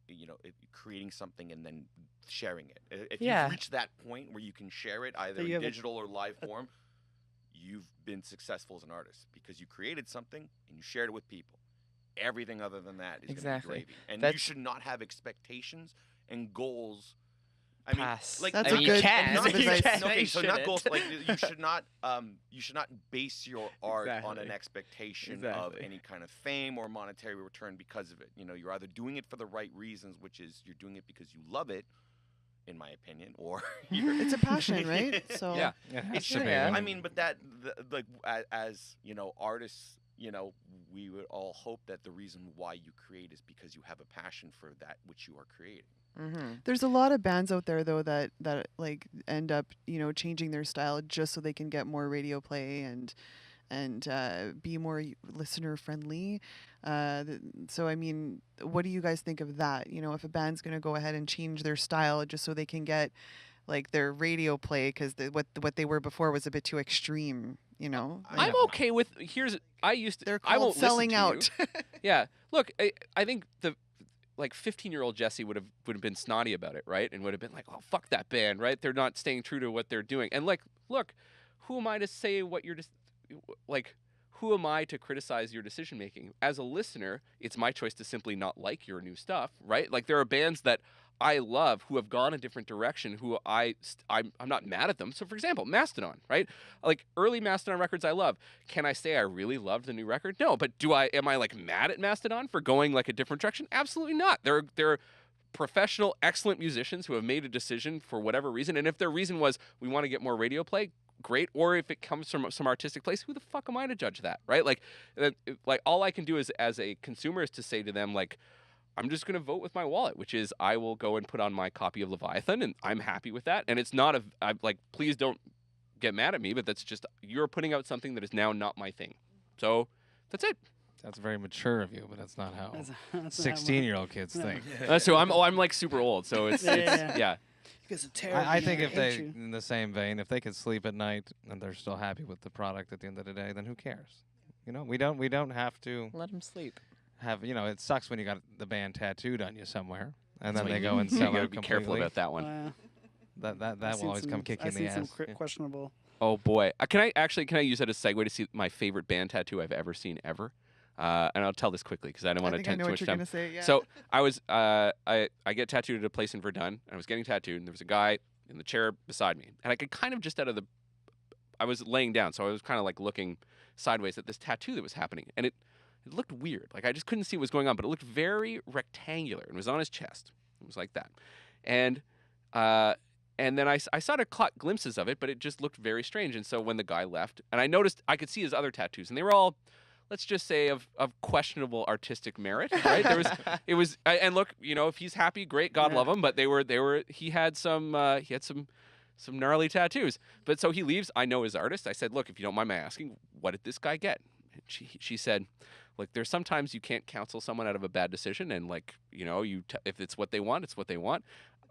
you know, creating something and then sharing it. If Yeah. you've reached that point where you can share it either you in have a- digital or live form, you've been successful as an artist because you created something and you shared it with people. Everything other than that is Exactly. going to be gravy. And you That's- should not have expectations and goals. I Pass. mean, like That's I mean, a you good can. piece of You advice. can. Okay, You so not shouldn't. goals. Like you should not base your art on an Exactly. expectation of Exactly. any kind of fame or monetary return because of it. You know, you're either doing it for the right reasons, which is you're doing it because you love it, in my opinion, or you're, It's a passion, right? So Yeah. It has it to should. be. Yeah. I mean, but like as you know, artists, you know, we would all hope that the reason why you create is because you have a passion for that which you are creating. Mm-hmm. there's a lot of bands out there though that like end up, you know, changing their style just so they can get more radio play and be more listener friendly. So I mean, what do you guys think of that? You know, if a band's going to go ahead and change their style just so they can get like their radio play because what they were before was a bit too extreme, you know? I'm okay with I used to They're I called won't listen selling to out. you. Yeah. Look, I think the like 15-year-old Jesse would have been snotty about it, right? And would have been like, "Oh, fuck that band," right? They're not staying true to what they're doing. And like, look, who am I to say what you're just like? Who am I to criticize your decision making? As a listener, it's my choice to simply not like your new stuff, right? Like there are bands that I love who have gone a different direction. Who I'm not mad at them. So for example, Mastodon, right? Like early Mastodon records, I love. Can I say I really loved the new record? No, but am I like mad at Mastodon for going like a different direction? Absolutely not. They're professional, excellent musicians who have made a decision for whatever reason. And if their reason was we want to get more radio play, great. Or if it comes from some artistic place, who the fuck am I to judge that, right? Like all I can do is as a consumer is to say to them like, I'm just going to vote with my wallet, which is I will go and put on my copy of Leviathan, and I'm happy with that. And it's not I'm like, please don't get mad at me, but that's just you're putting out something that is now not my thing. So that's it. That's very mature of you, but that's not how That's not how 16-year-old kids No. think. So I'm like super old. So it's Yeah. yeah. You guys are terrible. I think man. if hate they, you. in the same vein, if they could sleep at night and they're still happy with the product at the end of the day, then who cares? You know, we don't have to Let them sleep. have. You know, it sucks when you got the band tattooed on you somewhere, and That's then why they you- go and you sell gotta out be completely. careful about that one. That I've will seen always come some- kick you I've in the seen ass. some questionable. Oh boy, can I use that as a segue to see my favorite band tattoo I've ever seen ever? And I'll tell this quickly because I don't want to I think I take know too what much you're time. going to say. Yeah. So I was I get tattooed at a place in Verdun, and I was getting tattooed, and there was a guy in the chair beside me, and I could kind of just I was laying down, so I was kind of like looking sideways at this tattoo that was happening, and it looked weird. Like I just couldn't see what was going on, but it looked very rectangular, and it was on his chest. It was like that, and then I sort of caught glimpses of it, but it just looked very strange. And so when the guy left, and I noticed I could see his other tattoos, and they were all, let's just say, of questionable artistic merit, right? And look, you know, if he's happy, great, God love him. But he had some gnarly tattoos. But so he leaves. I know his artist. I said, look, if you don't mind my asking, what did this guy get? And she said, look, there's sometimes you can't counsel someone out of a bad decision, and like, you know, if it's what they want, it's what they want.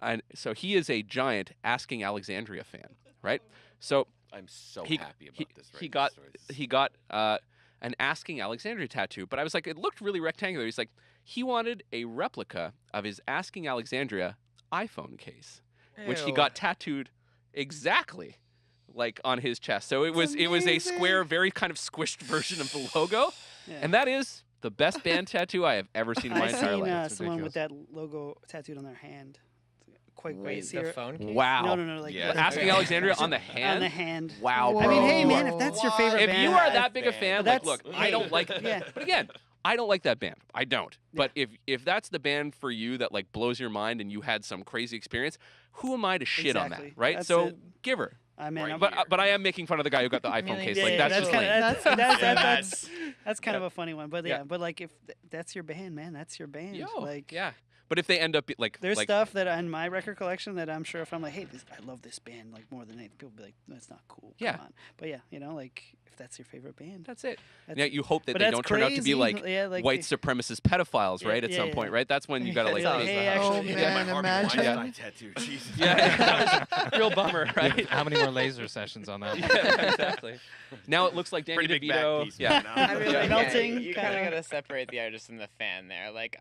And so he is a giant Asking Alexandria fan, right? So I'm so he- happy about this. he got an Asking Alexandria tattoo, but I was like, it looked really rectangular. He's like, he wanted a replica of his Asking Alexandria iPhone case, which he Ew. got tattooed exactly like on his chest. So it was a amazing. square, very kind of squished version of the logo, Yeah. and that is the best band tattoo I have ever seen in my I entire seen life. That's someone with ridiculous. that logo tattooed on their hand. Quite Wait, see the her- phone case? Wow. No, like Yeah. like- Asking Alexandria on the on hand. the hand. Wow, I I mean, bro. hey You man, are- if that's your favorite if band, you are band, that big a fan, like, that's- look, I don't like. Yeah. But again, I don't like that band. I don't. But if that's the band for you that like blows your mind and you had some crazy experience, who am I to shit on that, Exactly. right? That's so it. give her. I mean, Right. I'm- But I am making fun of the guy who got the iPhone case. Yeah, Like yeah, that's that's just kind lame. of that's kind of a funny one. But Yeah. yeah, but like if that's your band, man, that's your band. Yo, like yeah. But if they end up like there's like, stuff that in my record collection that I'm sure if I'm like, hey, I love this band like more than anything, people be like, that's not cool. Yeah. Come on. But yeah, like if that's your favorite band, that's it. that's, Yeah, you hope that but they that's don't turn out to be crazy. like Yeah, like white they- supremacist pedophiles, Yeah, right? At yeah, some yeah. point, right? That's when you gotta like. That's close like, the hey, house. actually, Oh, Yeah, my man, Harvey imagine. Weinstein tattoo. Jesus. Yeah, that was a real bummer, right? How many more laser sessions on that? Yeah, exactly. Now it looks like Danny Pretty big back DeVito. piece. Yeah. man. I mean, Yeah. like, Melting, you kind kinda. of gotta separate the artist and the fan there. Like,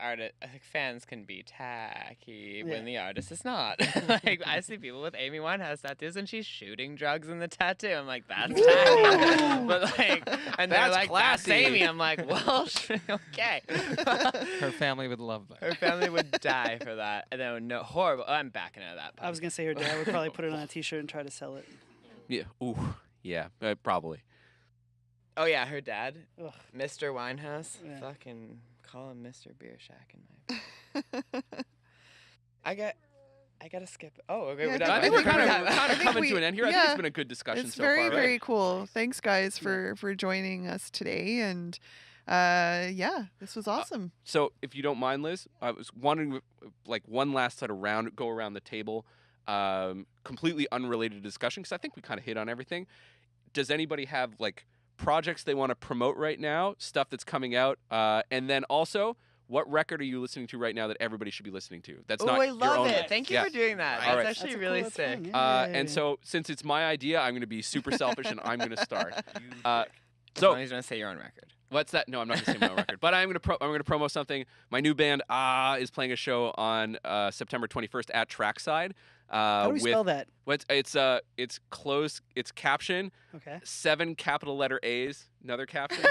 fans can be tacky Yeah. when the artist is not. Like, I see people with Amy Winehouse tattoos and she's shooting drugs in the tattoo. I'm like, that's tacky. But like, and they're That's like, classy. that's Amy. I'm like, well, okay. Her family would love that. Her family would die for that. And then no horrible. I'm backing out of that. I was gonna say her dad would probably put it on a T-shirt and try to sell it. Yeah. Ooh. Yeah. Probably. Oh yeah, her dad, Ugh. Mr. Winehouse. Yeah. Fucking call him Mr. Beer Shack in my. I gotta skip. Oh, okay. Yeah, we're I done. I think we're kind of I think coming we- to an end here. I think yeah. it's been a good discussion It's so very, far. very Right? cool. Thanks, guys, for joining us today. And yeah, this was awesome. So, if you don't mind, Liz, I was wondering, like, one last sort of go around the table, completely unrelated discussion, because I think we kind of hit on everything. Does anybody have like projects they want to promote right now, stuff that's coming out, and then also, what record are you listening to right now that everybody should be listening to? That's Oh, not I your love own. it. Thank you Yeah. for doing that. All right. That's actually That's really that's sick. fun, yeah. And so, since it's my idea, I'm going to be super selfish and I'm going to start. You Uh, dick. As so, long as you don't say your own record. what's that? No, I'm not going to say my own record, but I'm going to promo something. My new band is playing a show on September 21st at Trackside. How do we with spell that? it's closed. It's caption Okay. 7 capital letter A's. Another caption.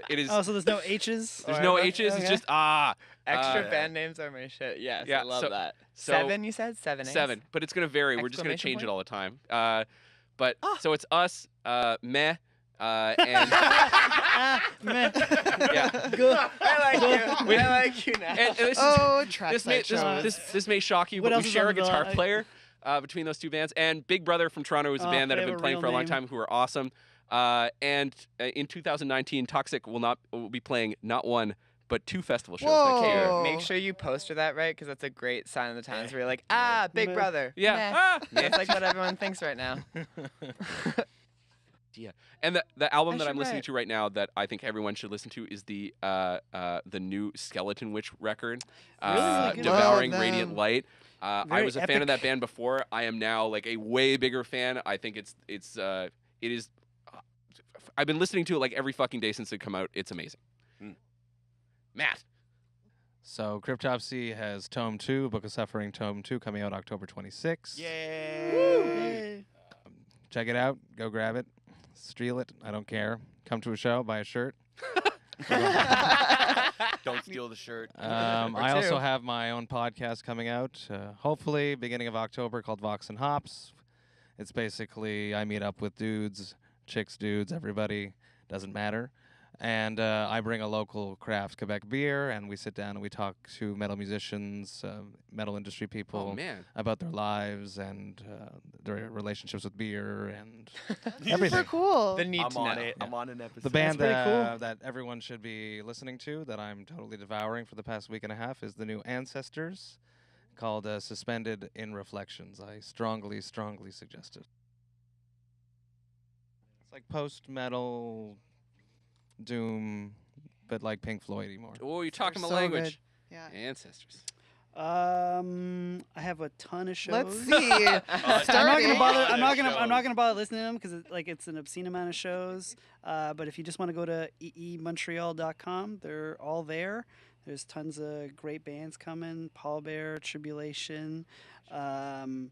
It is. Oh, so there's no H's. There's or no okay. H's. It's just Extra Yeah. band names are my shit. Yes, yeah, I love so- that. so- 7, you said? 7 A's? 7, but it's going to vary. We're just going to Exclamation change it point? all the time. But so it's us, meh, and Man. yeah. Good. I like you. I like you now. And this is Oh, track this may shows. this may shock you, What but else we is share on a the bill? guitar player between those two bands. And Big Brother from Toronto is a Oh, band that they I've have been a playing real for a long name. time, who are awesome. And in 2019, Toxic will be playing not one but 2 festival shows next year. Whoa. Make sure you poster that right, because that's a great sign of the times where you're like, Big Meh. Brother. Yeah. Meh. Ah, That's like what everyone thinks right now. And the album I that I'm should listening write. to right now that I think everyone should listen to is the new Skeleton Witch record, Really good. Devouring Love Radiant them. Light. I Very was a fan of that epic. band before. I am now like a way bigger fan. I think it is. I've been listening to it like every fucking day since it come out. It's amazing. Mm. Matt. So Cryptopsy has Tome 2, Book of Suffering Tome 2, coming out October 26th. Yay! Check it out. Go grab it. Steal it. I don't care. Come to a show. Buy a shirt. Don't steal the shirt. I also have my own podcast coming out, hopefully beginning of October, called Vox and Hops. It's basically I meet up with dudes, chicks, dudes, everybody, doesn't matter. And I bring a local craft Quebec beer, and we sit down and we talk to metal musicians, metal industry people Oh man. about their lives and their relationships with beer and Super everything. cool. The need I'm to on know. it. I'm on an episode. The band pretty cool. that everyone should be listening to, that I'm totally devouring for the past week and a half, is the new Ancestors, called Suspended in Reflections. I strongly, strongly suggest it. It's like post-metal doom, but like Pink Floyd-y more. Oh, you're talking my so language. good. Yeah. Ancestors. I have a ton of shows. Let's see. I'm not gonna Starting. bother. I'm Shows. not gonna bother listening to them because it's an obscene amount of shows. But if you just want to go to eemontreal.com, they're all there. There's tons of great bands coming. Paul Bear, Tribulation. I'm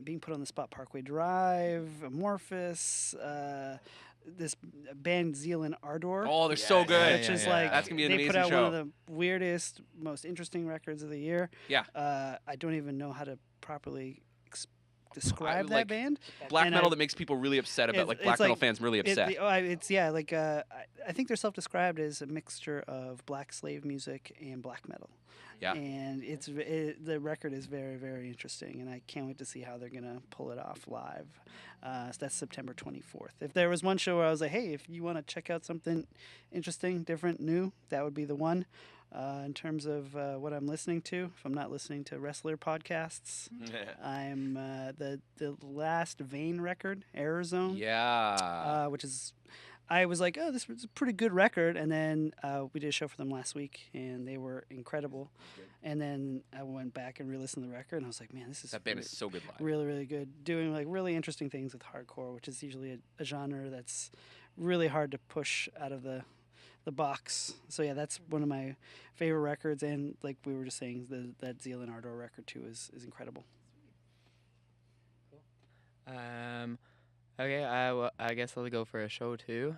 being put on the spot. Parkway Drive, Amorphous. This band Zealand Ardor. Oh, they're so good. Which is like That's gonna be an they amazing put out show. one of the weirdest, most interesting records of the year. Yeah. I don't even know how to properly describe that like band. Black And metal I- that makes people really upset about, It's- like it's black metal like- fans really upset. I think they're self-described as a mixture of black slave music and black metal. Yeah. And the record is very, very interesting, and I can't wait to see how they're gonna pull it off live. So that's September 24th. If there was one show where I was like, hey, if you want to check out something interesting, different, new, that would be the one. In terms of what I'm listening to, if I'm not listening to wrestler podcasts, I'm the last Vane record, Error Zone. Yeah. Which is, I was like, oh, this was a pretty good record, and then we did a show for them last week, and they were incredible. And then I went back and re-listened to the record, and I was like, man, this is That band is so good live. really, really good. Doing like really interesting things with hardcore, which is usually a genre that's really hard to push out of the box. So yeah, that's one of my favorite records, and like we were just saying, that Zealand Ardor record too is incredible. Okay, I guess I'll go for a show too.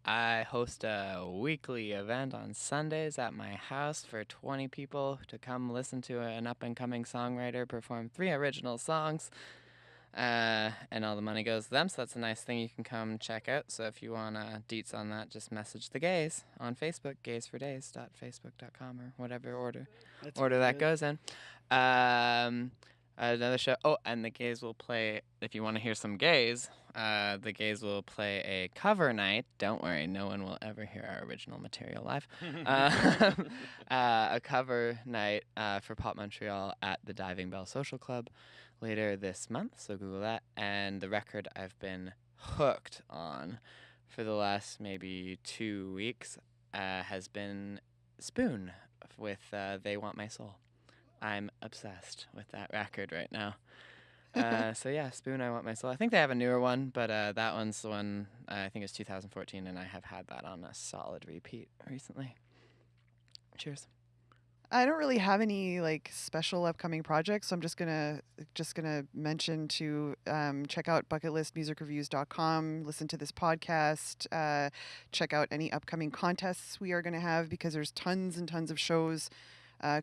I host a weekly event on Sundays at my house for 20 people to come listen to an up-and-coming songwriter perform 3 original songs. And all the money goes to them, so that's a nice thing you can come check out. So if you want deets on that, just message the gays on Facebook, gaysfordays.facebook.com or whatever order that goes in. Another show. Oh, and the gays will play, if you want to hear some gays, the gays will play a cover night. Don't worry, no one will ever hear our original material live. A cover night for Pop Montreal at the Diving Bell Social Club later this month, so Google that. And the record I've been hooked on for the last maybe 2 weeks has been Spoon with They Want My Soul. I'm obsessed with that record right now. So yeah, Spoon, I Want My Soul. I think they have a newer one, but that one's the one, I think it's 2014, and I have had that on a solid repeat recently. Cheers. I don't really have any like special upcoming projects, so I'm just gonna mention to check out bucketlistmusicreviews.com, listen to this podcast, check out any upcoming contests we are gonna have, because there's tons and tons of shows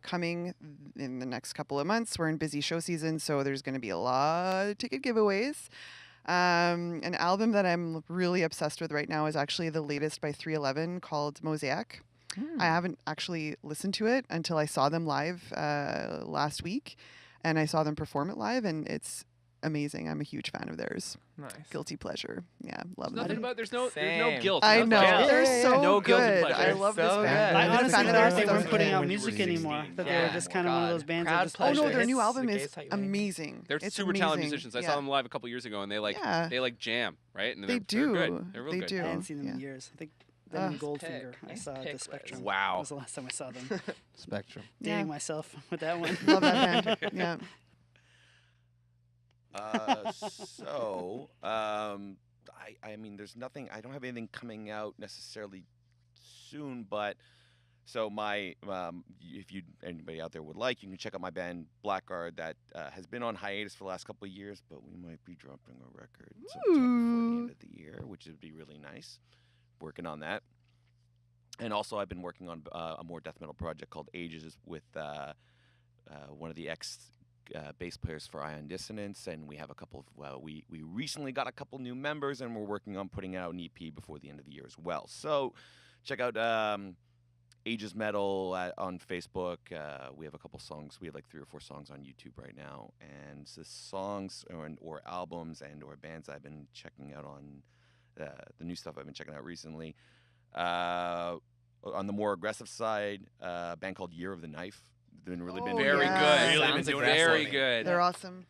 coming in the next couple of months. We're in busy show season, so there's going to be a lot of ticket giveaways. An album that I'm really obsessed with right now is actually the latest by 311 called Mosaic. I haven't actually listened to it until I saw them live last week, and I saw them perform it live, and it's amazing. I'm a huge fan of theirs. Nice. Guilty pleasure. Yeah, love There's them. there's no Same. guilt. I no know. guilt. They're so No guilty good. pleasure. I love this So band. good. I I've been a honestly fan of thought theirs they since I weren't was putting young. out when you were music anymore. 16. That they Yeah. were just kind of one of those bands that Crowd just Oh no, pleasure. their new Hits album the is gays how you like. amazing. They're It's super talented amazing. musicians. I Yeah. saw them live a couple years ago, and they Yeah. jam, right? And They they're do. good. They're real They good. do. I hadn't seen them in Yeah. years. I think them and Nice Goldfinger pick. I Nice saw at pick, the Liz. Spectrum. That Wow. was the last time I saw them. Spectrum. Dating Yeah. myself with that one. Love that band. Yeah. I mean, there's nothing. I don't have anything coming out necessarily soon, but so my if you anybody out there would like, you can check out my band Blackguard that has been on hiatus for the last couple of years, but we might be dropping a record sometime before the end of the year, which would be really nice. Working on that, and also I've been working on a more death metal project called Ages with one of the bass players for Ion Dissonance, and we have a couple of we recently got a couple new members, and we're working on putting out an EP before the end of the year as well. So check out Ages Metal on Facebook. We have a couple songs. We have like 3 or 4 songs on YouTube right now, and the songs or albums and or bands I've been checking out on the new stuff I've been checking out recently. On the more aggressive side, a band called Year of the Knife. Been really been Oh, very yeah. good. Really been Sounds doing Very it for me. good. They're awesome.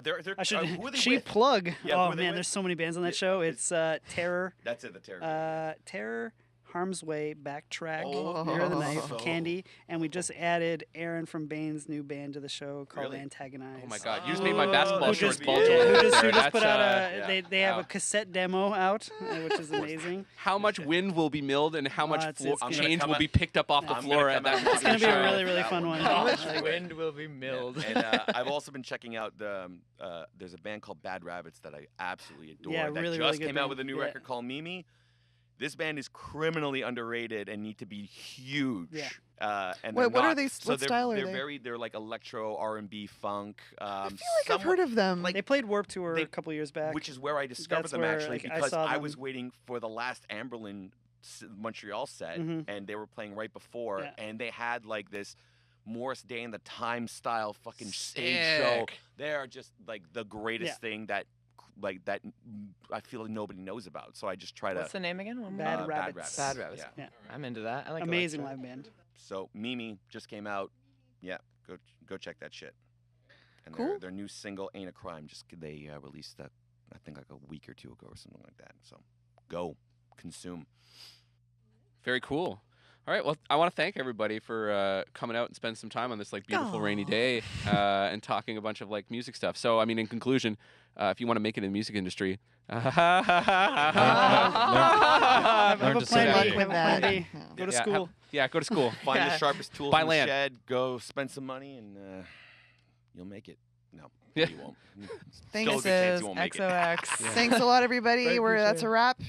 They're I should who are they cheap with? plug. Yeah, who Oh are they man, with? there's so many bands on that Yeah, show. It's Terror, That's it. The Terror. Terror, Harm's Way, Backtrack, Oh, Year of the Knife, so- Candy, and we just added Aaron from Bane's new band to the show called Really? Antagonize. Oh my God! You just made my basketball Who shorts just, bulge. who a little just, bit who there. just put out That's, they have wow. a cassette demo out, which is amazing. How much wind will be milled and how much it's- floor it's gonna change come will out- be picked up off the I'm floor gonna at come that out It's going to be show. a really, really fun one. How much Right. wind will be milled? And I've also been checking out the there's a band called Bad Rabbits that I absolutely adore. Yeah, that really, just really good came out band. with a new Yeah. record called Mimi. This band is criminally underrated and need to be huge. Yeah. And What they're are not. they- So what style are they're they? They're like electro R&B funk. I feel like I've heard of them. like- They played Warped Tour They- a couple years back. which is where I discovered That's them where, actually like, I because saw I them. was waiting for the last Amberlin Montreal set Mhm. and they were playing right before Yeah. and they had like this Morris Day and the Time style fucking stage show. Sick. They are just like the greatest Yeah. thing that I feel like nobody knows about. So I just try to What's the name again? One more? Bad Rabbits. Bad Rabbits. Yeah. Yeah. I'm into that. I like Amazing electro. live band. So Mimi just came out. Yeah, go check that shit. And Cool. their new single Ain't a Crime they released that I think like a week or two ago or something like that. So go consume. Very cool. All right. Well, I want to thank everybody for coming out and spending some time on this like beautiful rainy day and talking a bunch of like music stuff. So, I mean, in conclusion, if you want to make it in the music industry, Have Learn a to plan say B. no. Have a plan B. Yeah. Go to yeah, school. go to school. Find Yeah. the sharpest tools Buy in land. the shed. Go spend some money, and you'll make it. No, Yeah. you won't. Thanks, Still a good chance you won't make it. XOX. Thanks a lot, everybody. Right, That's a Boucher. wrap.